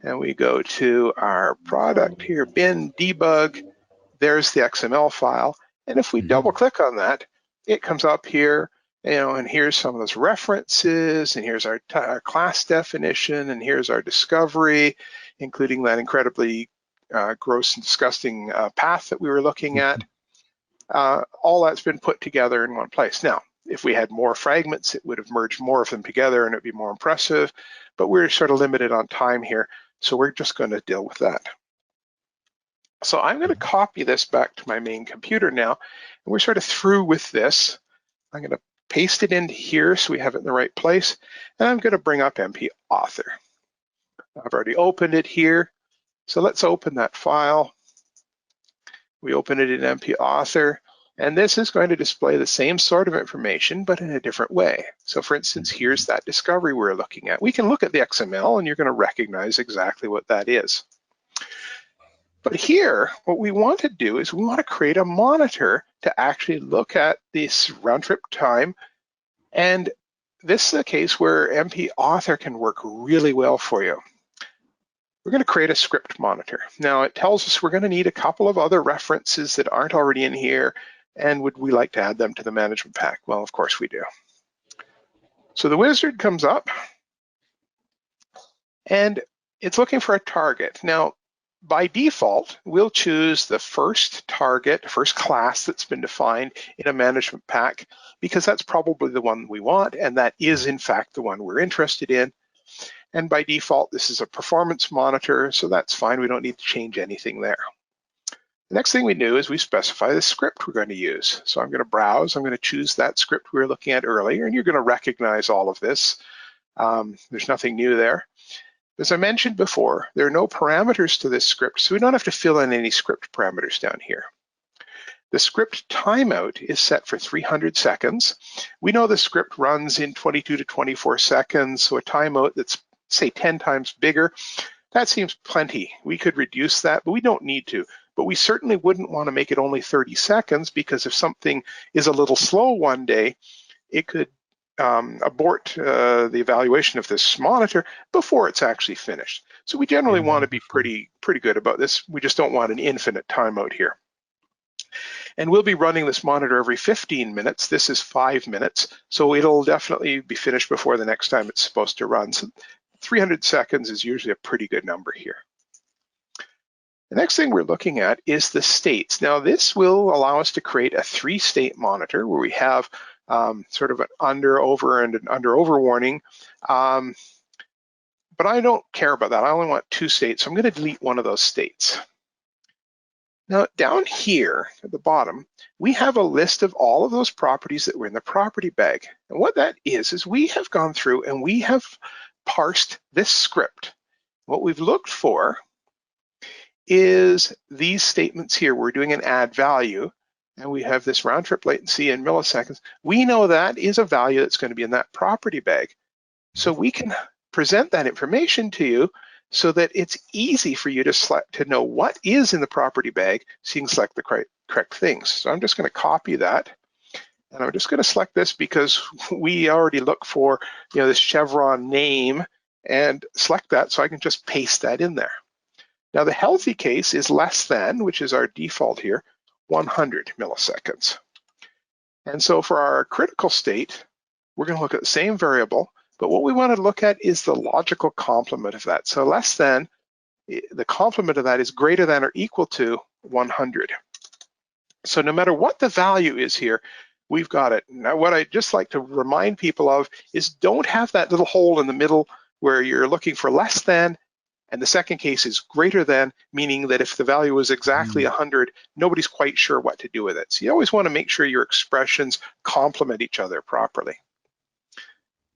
and we go to our product here, bin debug, there's the XML file, and if we double click on that, it comes up here, and here's some of those references, and here's our class definition, and here's our discovery, including that incredibly gross and disgusting path that we were looking at. All that's been put together in one place. Now, if we had more fragments, it would have merged more of them together and it'd be more impressive, but we're sort of limited on time here, so we're just going to deal with that. So I'm going to copy this back to my main computer now, and we're sort of through with this. I'm going to paste it into here so we have it in the right place, and I'm going to bring up MP Author. I've already opened it here, so let's open that file. We open it in MP Author, and this is going to display the same sort of information, but in a different way. So for instance, here's that discovery we're looking at. We can look at the XML, and you're going to recognize exactly what that is. But here, what we want to do is we want to create a monitor to actually look at this round trip time. And this is a case where MP Author can work really well for you. We're going to create a script monitor. Now it tells us we're going to need a couple of other references that aren't already in here, and would we like to add them to the management pack? Well, of course we do. So the wizard comes up, and it's looking for a target. Now, by default, we'll choose the first target, first class that's been defined in a management pack, because that's probably the one we want, and that is in fact the one we're interested in. And by default, this is a performance monitor, so that's fine. We don't need to change anything there. The next thing we do is we specify the script we're going to use. So I'm going to browse, I'm going to choose that script we were looking at earlier, and you're going to recognize all of this. There's nothing new there. As I mentioned before, there are no parameters to this script, so we don't have to fill in any script parameters down here. The script timeout is set for 300 seconds. We know the script runs in 22 to 24 seconds, so a timeout that's, say, 10 times bigger, that seems plenty. We could reduce that, but we don't need to. But we certainly wouldn't want to make it only 30 seconds, because if something is a little slow one day, it could abort the evaluation of this monitor before it's actually finished. So we generally want to be pretty good about this. We just don't want an infinite timeout here. And we'll be running this monitor every 15 minutes. This is 5 minutes, so it'll definitely be finished before the next time it's supposed to run. So 300 seconds is usually a pretty good number here. The next thing we're looking at is the states. Now this will allow us to create a 3-state monitor where we have sort of an under, over, and an under, over warning. But I don't care about that. I only want 2 states, so I'm going to delete one of those states. Now down here at the bottom, we have a list of all of those properties that were in the property bag. And what that is we have gone through and we have parsed this script. What we've looked for is these statements here. We're doing an add value, and we have this round trip latency in milliseconds. We know that is a value that's going to be in that property bag. So we can present that information to you so that it's easy for you to know what is in the property bag, so you can select the correct things. So I'm just going to copy that, and I'm just going to select this because we already look for this chevron name, and select that so I can just paste that in there. Now the healthy case is less than, which is our default here, 100 milliseconds. And so for our critical state, we're going to look at the same variable, but what we want to look at is the logical complement of that. So less than, the complement of that is greater than or equal to 100. So no matter what the value is here, we've got it. Now what I just like to remind people of is don't have that little hole in the middle where you're looking for less than, and the second case is greater than, meaning that if the value is exactly 100, nobody's quite sure what to do with it. So you always want to make sure your expressions complement each other properly.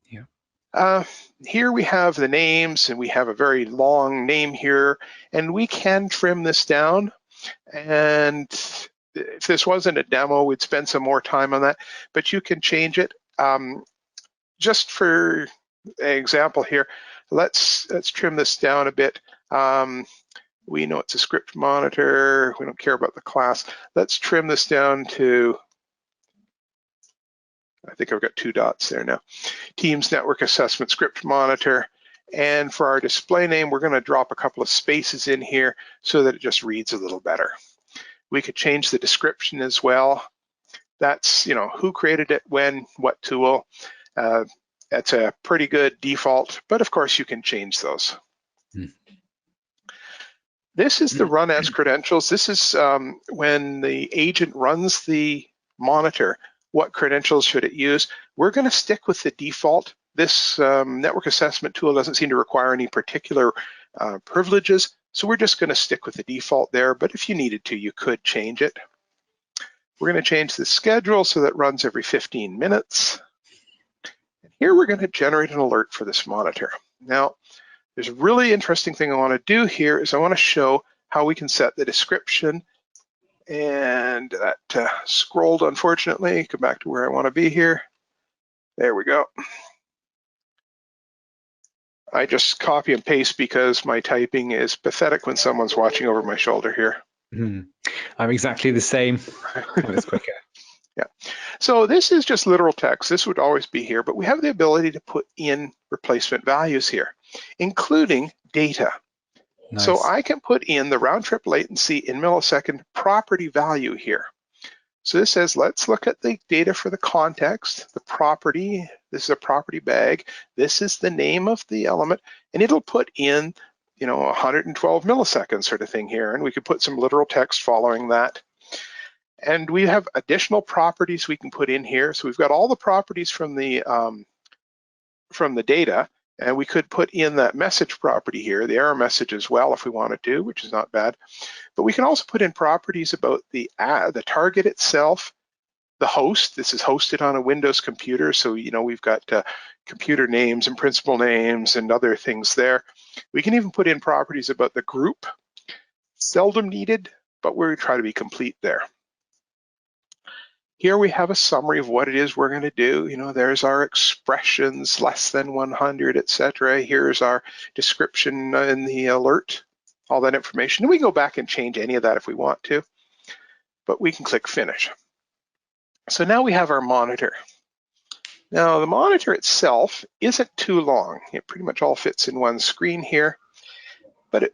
Yeah. Here we have the names, and we have a very long name here, and we can trim this down. And if this wasn't a demo, we'd spend some more time on that, but you can change it. Just for example here, let's trim this down a bit. We know it's a script monitor. We don't care about the class. Let's trim this down to, I think I've got 2 dots there now. Teams Network Assessment Script Monitor. And for our display name, we're going to drop a couple of spaces in here so that it just reads a little better. We could change the description as well. That's, who created it, when, what tool. That's a pretty good default, but of course you can change those. This is the run as credentials. This is when the agent runs the monitor, what credentials should it use? We're going to stick with the default. This network assessment tool doesn't seem to require any particular privileges, so we're just going to stick with the default there, but if you needed to, you could change it. We're going to change the schedule so that it runs every 15 minutes. Here we're going to generate an alert for this monitor. Now, there's a really interesting thing I want to do here is I want to show how we can set the description, and that scrolled unfortunately. Come back to where I want to be here. There we go. I just copy and paste because my typing is pathetic when someone's watching over my shoulder here. I'm exactly the same. It's quicker. Yeah, so this is just literal text. This would always be here, but we have the ability to put in replacement values here, including data. Nice. So I can put in the round trip latency in millisecond property value here. So this says, let's look at the data for the context, the property. This is a property bag. This is the name of the element, and it'll put in 112 milliseconds sort of thing here, and we could put some literal text following that. And we have additional properties we can put in here. So we've got all the properties from the data, and we could put in that message property here, the error message as well if we wanted to, which is not bad. But we can also put in properties about the target itself, the host. This is hosted on a Windows computer, so we've got computer names and principal names and other things there. We can even put in properties about the group. Seldom needed, but we try to be complete there. Here we have a summary of what it is we're going to do. There's our expressions, less than 100, etc. Here's our description in the alert, all that information. And we can go back and change any of that if we want to, but we can click finish. So now we have our monitor. Now the monitor itself isn't too long. It pretty much all fits in one screen here, but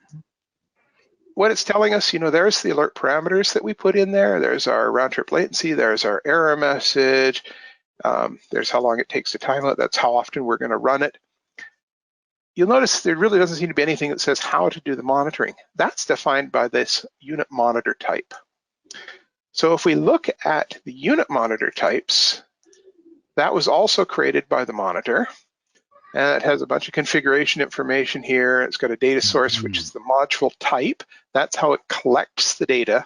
what it's telling us, there's the alert parameters that we put in there. There's our round trip latency. There's our error message. There's how long it takes to time out. That's how often we're going to run it. You'll notice there really doesn't seem to be anything that says how to do the monitoring. That's defined by this unit monitor type. So if we look at the unit monitor types, that was also created by the monitor. And it has a bunch of configuration information here. It's got a data source, which is the module type. That's how it collects the data.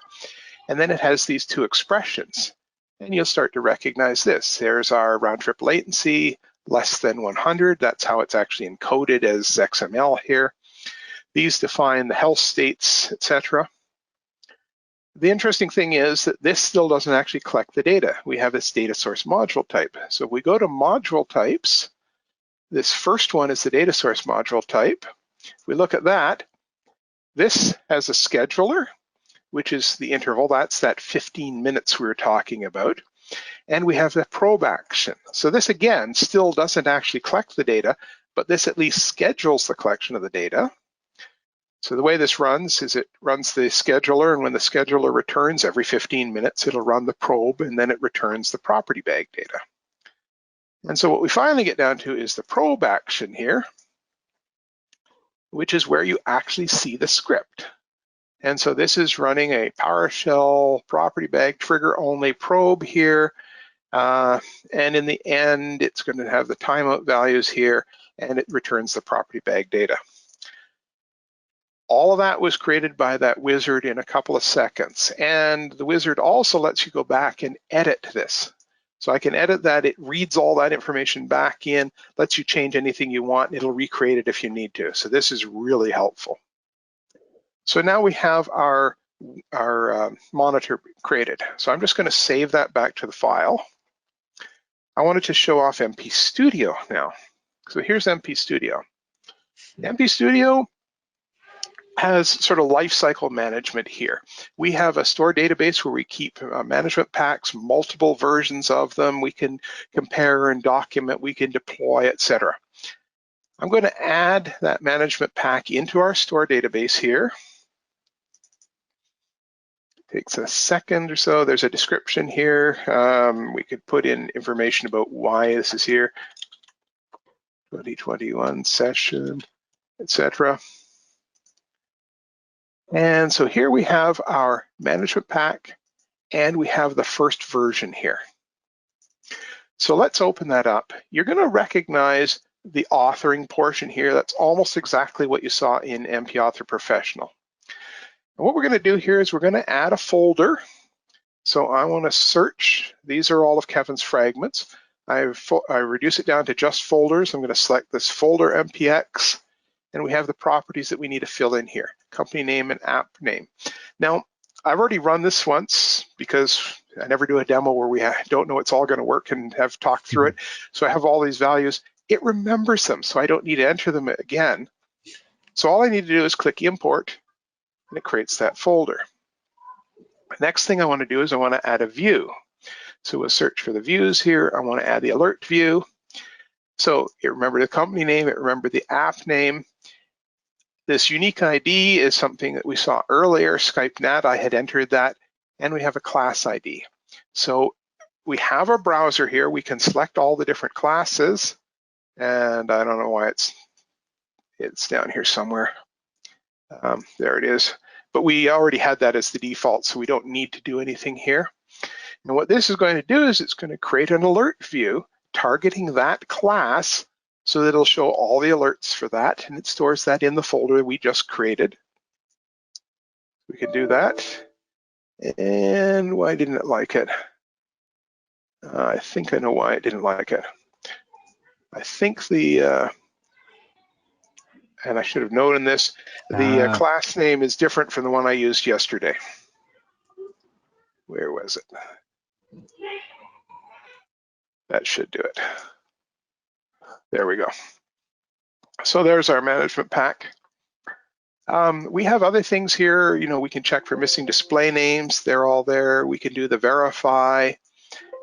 And then it has these two expressions. And you'll start to recognize this. There's our round trip latency, less than 100. That's how it's actually encoded as XML here. These define the health states, etc. The interesting thing is that this still doesn't actually collect the data. We have this data source module type. So if we go to module types, this first one is the data source module type. If we look at that, this has a scheduler, which is the interval. That's that 15 minutes we were talking about. And we have the probe action. So this, again, still doesn't actually collect the data, but this at least schedules the collection of the data. So the way this runs is it runs the scheduler, and when the scheduler returns every 15 minutes, it'll run the probe, and then it returns the property bag data. And so what we finally get down to is the probe action here, which is where you actually see the script. And so this is running a PowerShell property bag trigger only probe here. And in the end, it's going to have the timeout values here, and it returns the property bag data. All of that was created by that wizard in a couple of seconds. And the wizard also lets you go back and edit this. So I can edit that. It reads all that information back in, lets you change anything you want, and it'll recreate it if you need to. So this is really helpful. So now we have our monitor created. So I'm just going to save that back to the file. I wanted to show off MP Studio now. So here's MP Studio. MP Studio has sort of life cycle management here. We have a store database where we keep management packs, multiple versions of them. We can compare and document, we can deploy, etc. I'm going to add that management pack into our store database here. It takes a second or so. There's a description here. We could put in information about why this is here. 2021 session, etc. And so here we have our management pack, and we have the first version here. So let's open that up. You're going to recognize the authoring portion here. That's almost exactly what you saw in MP Author Professional. And what we're going to do here is we're going to add a folder. So I want to search. These are all of Kevin's fragments. I reduce it down to just folders. I'm going to select this folder MPX. And we have the properties that we need to fill in here, company name and app name. Now, I've already run this once because I never do a demo where we don't know it's all going to work and have talked through it. So I have all these values. It remembers them, so I don't need to enter them again. So all I need to do is click import, and it creates that folder. The next thing I want to do is I want to add a view. So we'll search for the views here. I want to add the alert view. So it remembered the company name, it remembered the app name. This unique ID is something that we saw earlier, Skype NAT, I had entered that, and we have a class ID. So we have our browser here, we can select all the different classes, and I don't know why it's down here somewhere. There it is. But we already had that as the default, so we don't need to do anything here. And what this is going to do is it's going to create an alert view targeting that class so that it'll show all the alerts for that, and it stores that in the folder we just created. We can do that. And why didn't it like it? I think I know why it didn't like it. I think and I should have known this, the class name is different from the one I used yesterday. Where was it? That should do it. There we go. So there's our management pack. We have other things here. You know, we can check for missing display names. They're all there. We can do the verify.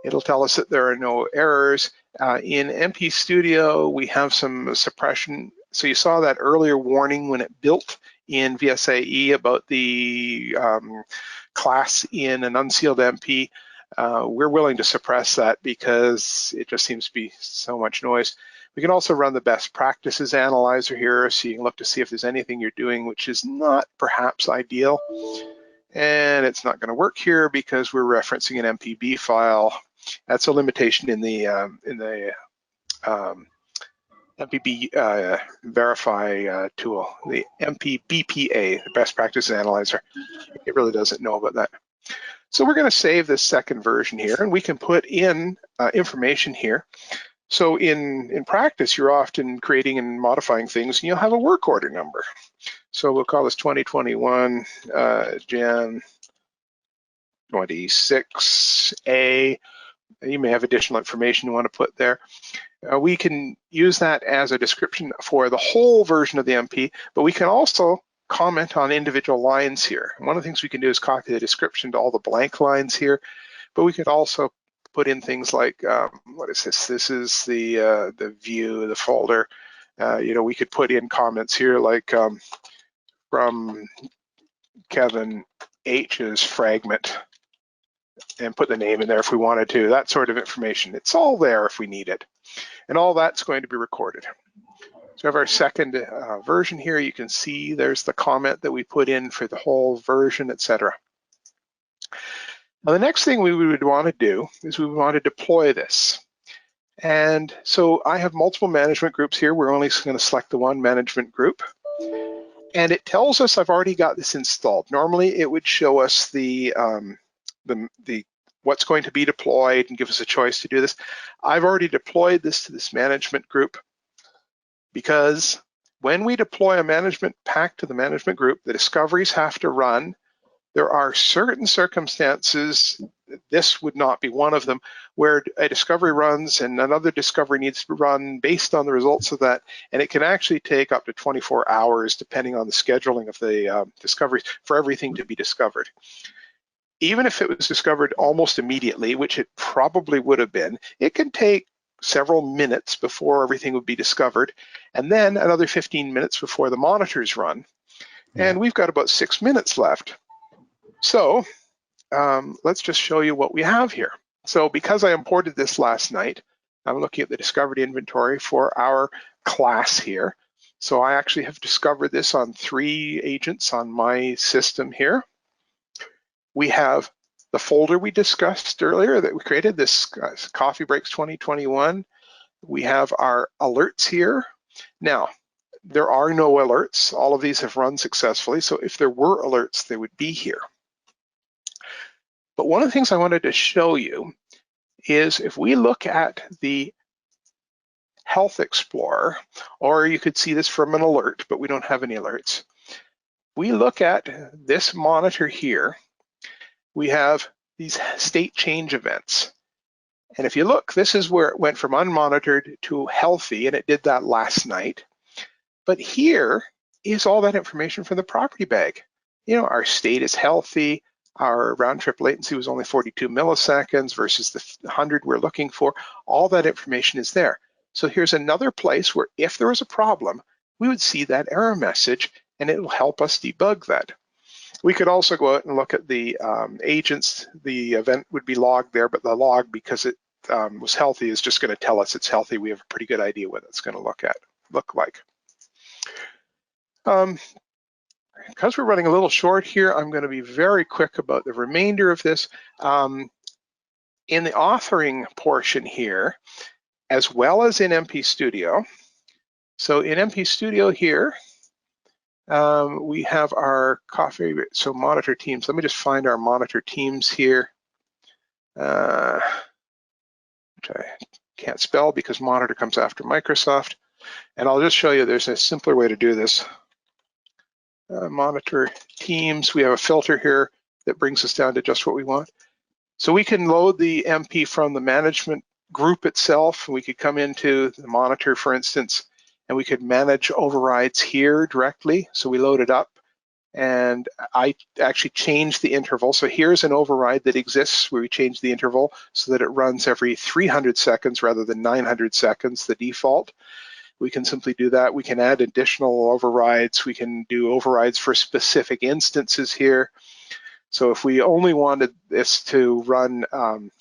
It'll tell us that there are no errors. In MP Studio, we have some suppression. So you saw that earlier warning when it built in VSAE about the class in an unsealed MP. We're willing to suppress that because it just seems to be so much noise. We can also run the best practices analyzer here, so you can look to see if there's anything you're doing which is not perhaps ideal. And it's not going to work here because we're referencing an MPB file. That's a limitation in the MPB verify tool, the MPBPA, the best practices analyzer. It really doesn't know about that. So we're going to save this second version here, and we can put in information here. So in practice, you're often creating and modifying things, and you'll have a work order number. So we'll call this 2021 Jan 26A. You may have additional information you want to put there. We can use that as a description for the whole version of the MP, but we can also comment on individual lines here. And one of the things we can do is copy the description to all the blank lines here, but we could also put in things like, what is this? This is the view, the folder. You know, we could put in comments here like from Kevin H's fragment and put the name in there if we wanted to, that sort of information. It's all there if we need it. And all that's going to be recorded. So we have our second version here. You can see there's the comment that we put in for the whole version, etc. Now, the next thing we would want to do is we would want to deploy this. And so I have multiple management groups here. We're only going to select the one management group. And it tells us I've already got this installed. Normally, it would show us the what's going to be deployed and give us a choice to do this. I've already deployed this to this management group because when we deploy a management pack to the management group, the discoveries have to run. There are certain circumstances, this would not be one of them, where a discovery runs and another discovery needs to run based on the results of that, and it can actually take up to 24 hours depending on the scheduling of the discoveries for everything to be discovered. Even if it was discovered almost immediately, which it probably would have been, it can take several minutes before everything would be discovered, and then another 15 minutes before the monitors run. Yeah. And we've got about 6 minutes left. So let's just show you what we have here. So because I imported this last night, I'm looking at the discovered inventory for our class here. So I actually have discovered this on 3 agents on my system here. We have the folder we discussed earlier that we created, this Coffee Breaks 2021. We have our alerts here. Now, there are no alerts. All of these have run successfully. So if there were alerts, they would be here. But one of the things I wanted to show you is if we look at the Health Explorer, or you could see this from an alert, but we don't have any alerts. We look at this monitor here. We have these state change events. And if you look, this is where it went from unmonitored to healthy, and it did that last night. But here is all that information from the property bag. You know, our state is healthy, our round trip latency was only 42 milliseconds versus the 100 we're looking for. All that information is there. So here's another place where if there was a problem, we would see that error message, and it will help us debug that. We could also go out and look at the agents. The event would be logged there, but the log, because it was healthy, is just going to tell us it's healthy. We have a pretty good idea what it's going to look like. Because we're running a little short here, I'm going to be very quick about the remainder of this. In the authoring portion here, as well as in MP Studio. So in MP Studio here, we have our coffee, so monitor teams. Let me just find our monitor teams here, which I can't spell because monitor comes after Microsoft. And I'll just show you there's a simpler way to do this. Monitor teams, we have a filter here that brings us down to just what we want. So we can load the MP from the management group itself. We could come into the monitor, for instance, and we could manage overrides here directly. So we load it up, and I actually change the interval. So here's an override that exists where we change the interval so that it runs every 300 seconds rather than 900 seconds, the default. We can simply do that. We can add additional overrides. We can do overrides for specific instances here. So if we only wanted this to run on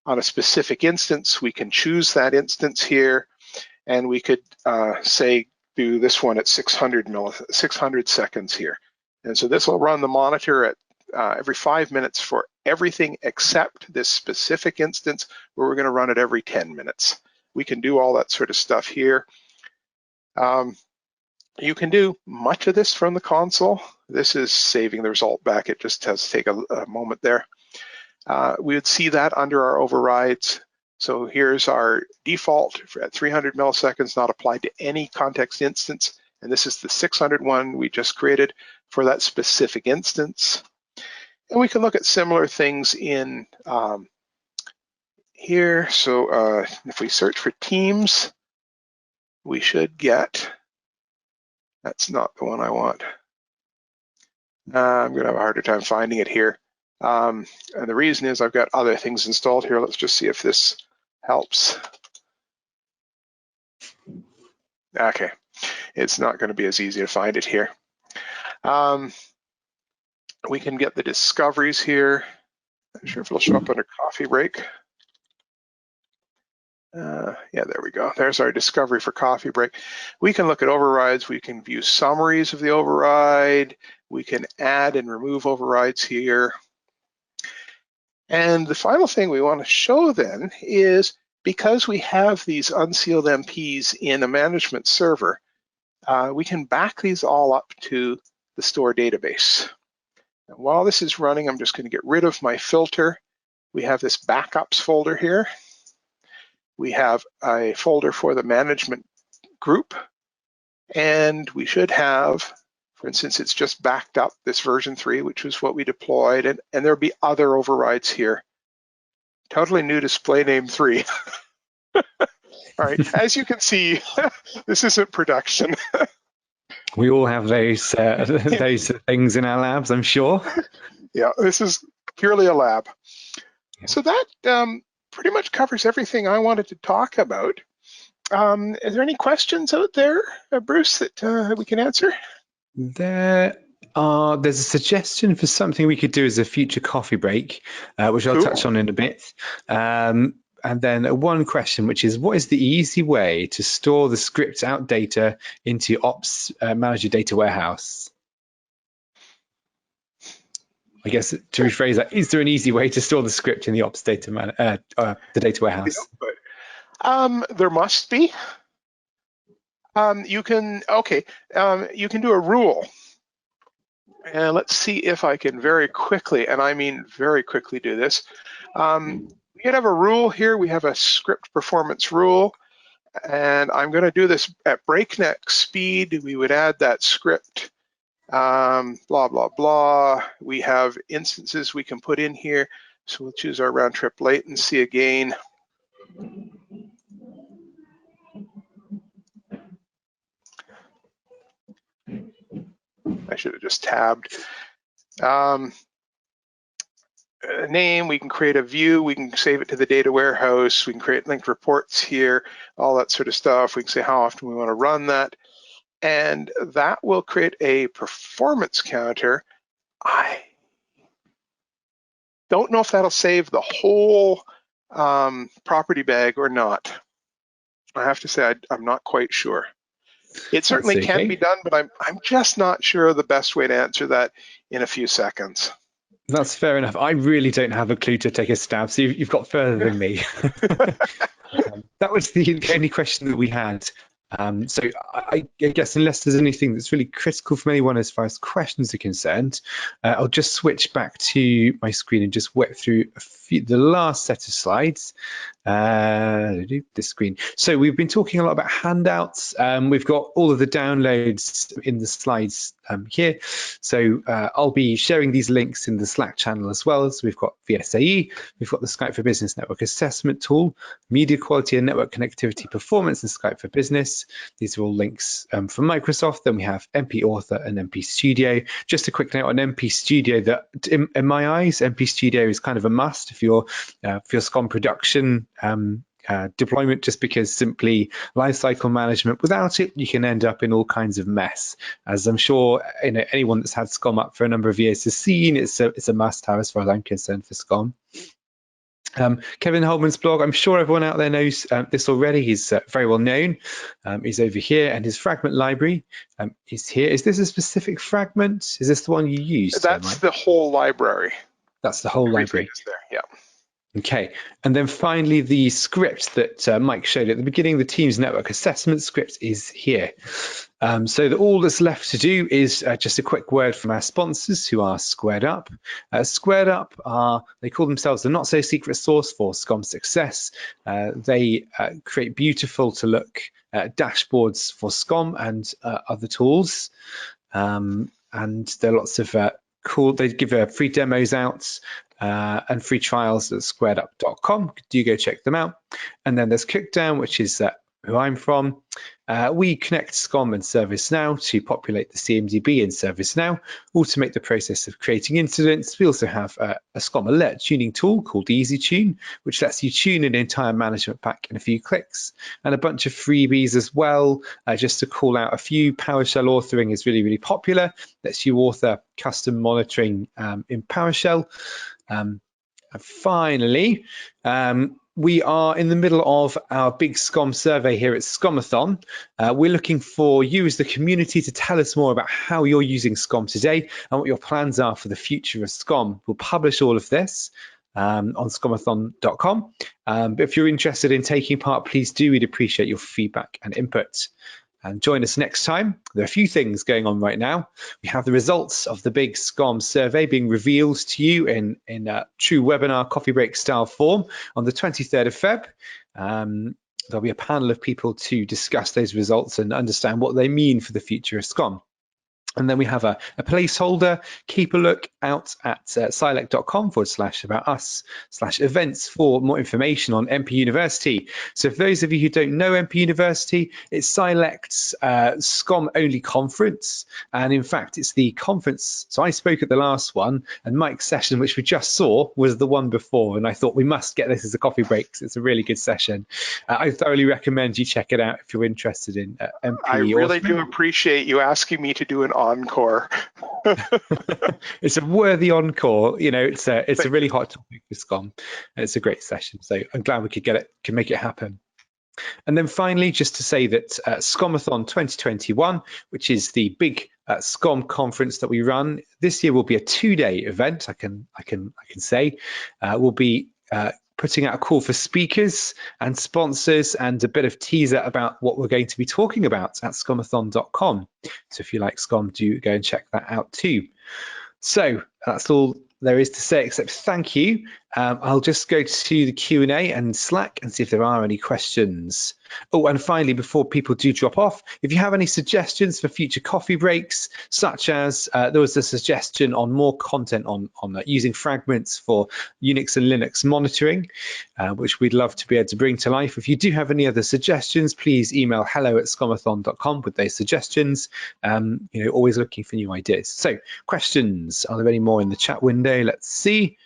a specific instance, we can choose that instance here, and we could say do this one at 600 seconds here. And so this will run the monitor at every 5 minutes for everything except this specific instance where we're going to run it every 10 minutes. We can do all that sort of stuff here. You can do much of this from the console. This is saving the result back. It just has to take a moment there. We would see that under our overrides. So here's our default at 300 milliseconds, not applied to any context instance. And this is the 600 one we just created for that specific instance. And we can look at similar things in here. So if we search for teams, we should get, that's not the one I want. I'm gonna have a harder time finding it here. And the reason is I've got other things installed here. Let's just see if this helps. Okay, it's not gonna be as easy to find it here. We can get the discoveries here. I'm not sure if it'll show up under coffee break. Yeah, there we go. There's our discovery for coffee break. We can look at overrides. We can view summaries of the override. We can add and remove overrides here. And the final thing we want to show then is because we have these unsealed MPs in a management server, we can back these all up to the store database. And while this is running, I'm just going to get rid of my filter. We have this backups folder here. We have a folder for the management group, and we should have, for instance, it's just backed up this version 3, which was what we deployed, and there'll be other overrides here. Totally new display name 3. All right, as you can see, this isn't production. We all have those things in our labs, I'm sure. Yeah, this is purely a lab. Yeah. So that pretty much covers everything I wanted to talk about. Is there any questions out there, Bruce, that we can answer? There's a suggestion for something we could do as a future coffee break, which I'll touch on in a bit. And then one question, which is, what is the easy way to store the script out data into Ops Manager Data Warehouse? I guess to rephrase that, is there an easy way to store the script in the Ops Data the Data Warehouse? There must be. You can do a rule. And let's see if I can very quickly, and I mean very quickly, do this. We could have a rule here. We have a script performance rule, and I'm going to do this at breakneck speed. We would add that script, blah, blah, blah. We have instances we can put in here. So we'll choose our round trip latency again. I should have just tabbed. Name, we can create a view, we can save it to the data warehouse, we can create linked reports here, all that sort of stuff. We can say how often we want to run that, and that will create a performance counter. I don't know if that'll save the whole property bag or not. I have to say I'm not quite sure. It certainly That's can okay. be done, but I'm just not sure of the best way to answer that in a few seconds. That's fair enough. I really don't have a clue to take a stab, so you've got further than me. That was the only question that we had. So I guess unless there's anything that's really critical from anyone as far as questions are concerned, I'll just switch back to my screen and just whip through the last set of slides. This screen. So we've been talking a lot about handouts. We've got all of the downloads in the slides here. So I'll be sharing these links in the Slack channel as well. So we've got VSAE, we've got the Skype for Business Network Assessment Tool, Media Quality and Network Connectivity Performance and Skype for Business. These are all links from Microsoft. Then we have MP Author and MP Studio. Just a quick note on MP Studio that in my eyes, MP Studio is kind of a must if you're SCOM production deployment, just because simply lifecycle management, without it, you can end up in all kinds of mess. As I'm sure anyone that's had SCOM up for a number of years has seen, it's a must-have as far as I'm concerned for SCOM. Kevin Holman's blog, I'm sure everyone out there knows this already. He's very well known. He's over here, and his fragment library is here. Is this a specific fragment? Is this the one you used? That's the whole library. That's the whole Everything library. is there, yeah. Okay, and then finally the script that Mike showed at the beginning, the Teams Network Assessment script is here. So all that's left to do is just a quick word from our sponsors, who are Squared Up. Squared Up they call themselves the not-so-secret source for SCOM success. They create beautiful to look dashboards for SCOM and other tools. And there are lots of cool, they give free demos out and free trials at squaredup.com. Do go check them out. And then there's Cookdown, which is who I'm from. We connect SCOM and ServiceNow to populate the CMDB in ServiceNow, automate the process of creating incidents. We also have a SCOM alert tuning tool called EasyTune, which lets you tune an entire management pack in a few clicks, and a bunch of freebies as well. Just to call out a few, PowerShell authoring is really, really popular. Lets you author custom monitoring in PowerShell. And finally, we are in the middle of our big SCOM survey here at SCOMathon. We're looking for you as the community to tell us more about how you're using SCOM today and what your plans are for the future of SCOM. We'll publish all of this on scomathon.com. But if you're interested in taking part, please do. We'd appreciate your feedback and input. And join us next time. There are a few things going on right now. We have the results of the big SCOM survey being revealed to you in true webinar coffee break style form on the 23rd of Feb. There'll be a panel of people to discuss those results and understand what they mean for the future of SCOM. And then we have a placeholder. Keep a look out at silect.com/about-us/events for more information on MP University. So for those of you who don't know MP University, it's Silect's SCOM only conference. And in fact, it's the conference. So I spoke at the last one, and Mike's session, which we just saw, was the one before. And I thought we must get this as a coffee break because it's a really good session. I thoroughly recommend you check it out if you're interested in MP. I really do appreciate you asking me to do an encore. It's a worthy encore. You know, it's a really hot topic for SCOM. And it's a great session. So I'm glad we can make it happen. And then finally, just to say that SCOMathon 2021, which is the big SCOM conference that we run this year, will be a 2-day event. I can say we'll be putting out a call for speakers and sponsors and a bit of teaser about what we're going to be talking about at scomathon.com. So if you like SCOM, do go and check that out too. So that's all there is to say, except thank you. I'll just go to the Q&A and Slack and see if there are any questions. Oh, and finally, before people do drop off, if you have any suggestions for future coffee breaks, such as there was a suggestion on more content on using fragments for Unix and Linux monitoring, which we'd love to be able to bring to life. If you do have any other suggestions, please email hello@scomathon.com with those suggestions. Always looking for new ideas. So questions, are there any more in the chat window? Let's see.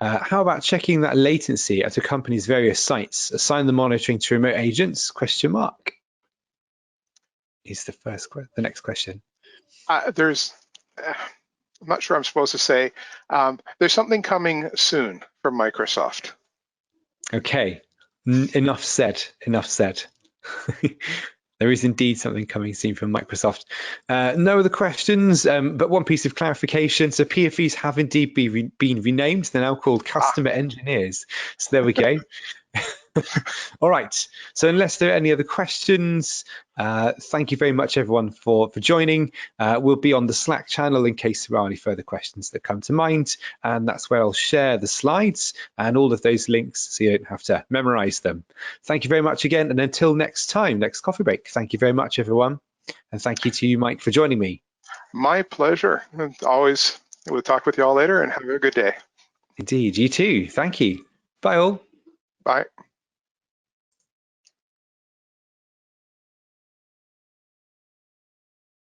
How about checking that latency at a company's various sites? Assign the monitoring to remote agents? ? Is the next question. I'm not sure I'm supposed to say. There's something coming soon from Microsoft. Okay, enough said. There is indeed something coming soon from Microsoft. No other questions, but one piece of clarification. So PFEs have indeed been renamed. They're now called customer engineers. So there we go. All right. So unless there are any other questions, thank you very much, everyone, for joining. We'll be on the Slack channel in case there are any further questions that come to mind. And that's where I'll share the slides and all of those links so you don't have to memorize them. Thank you very much again. And until next time, next coffee break, thank you very much, everyone. And thank you to you, Mike, for joining me. My pleasure. Always. We'll talk with you all later and have a good day. Indeed. You too. Thank you. Bye all. Bye.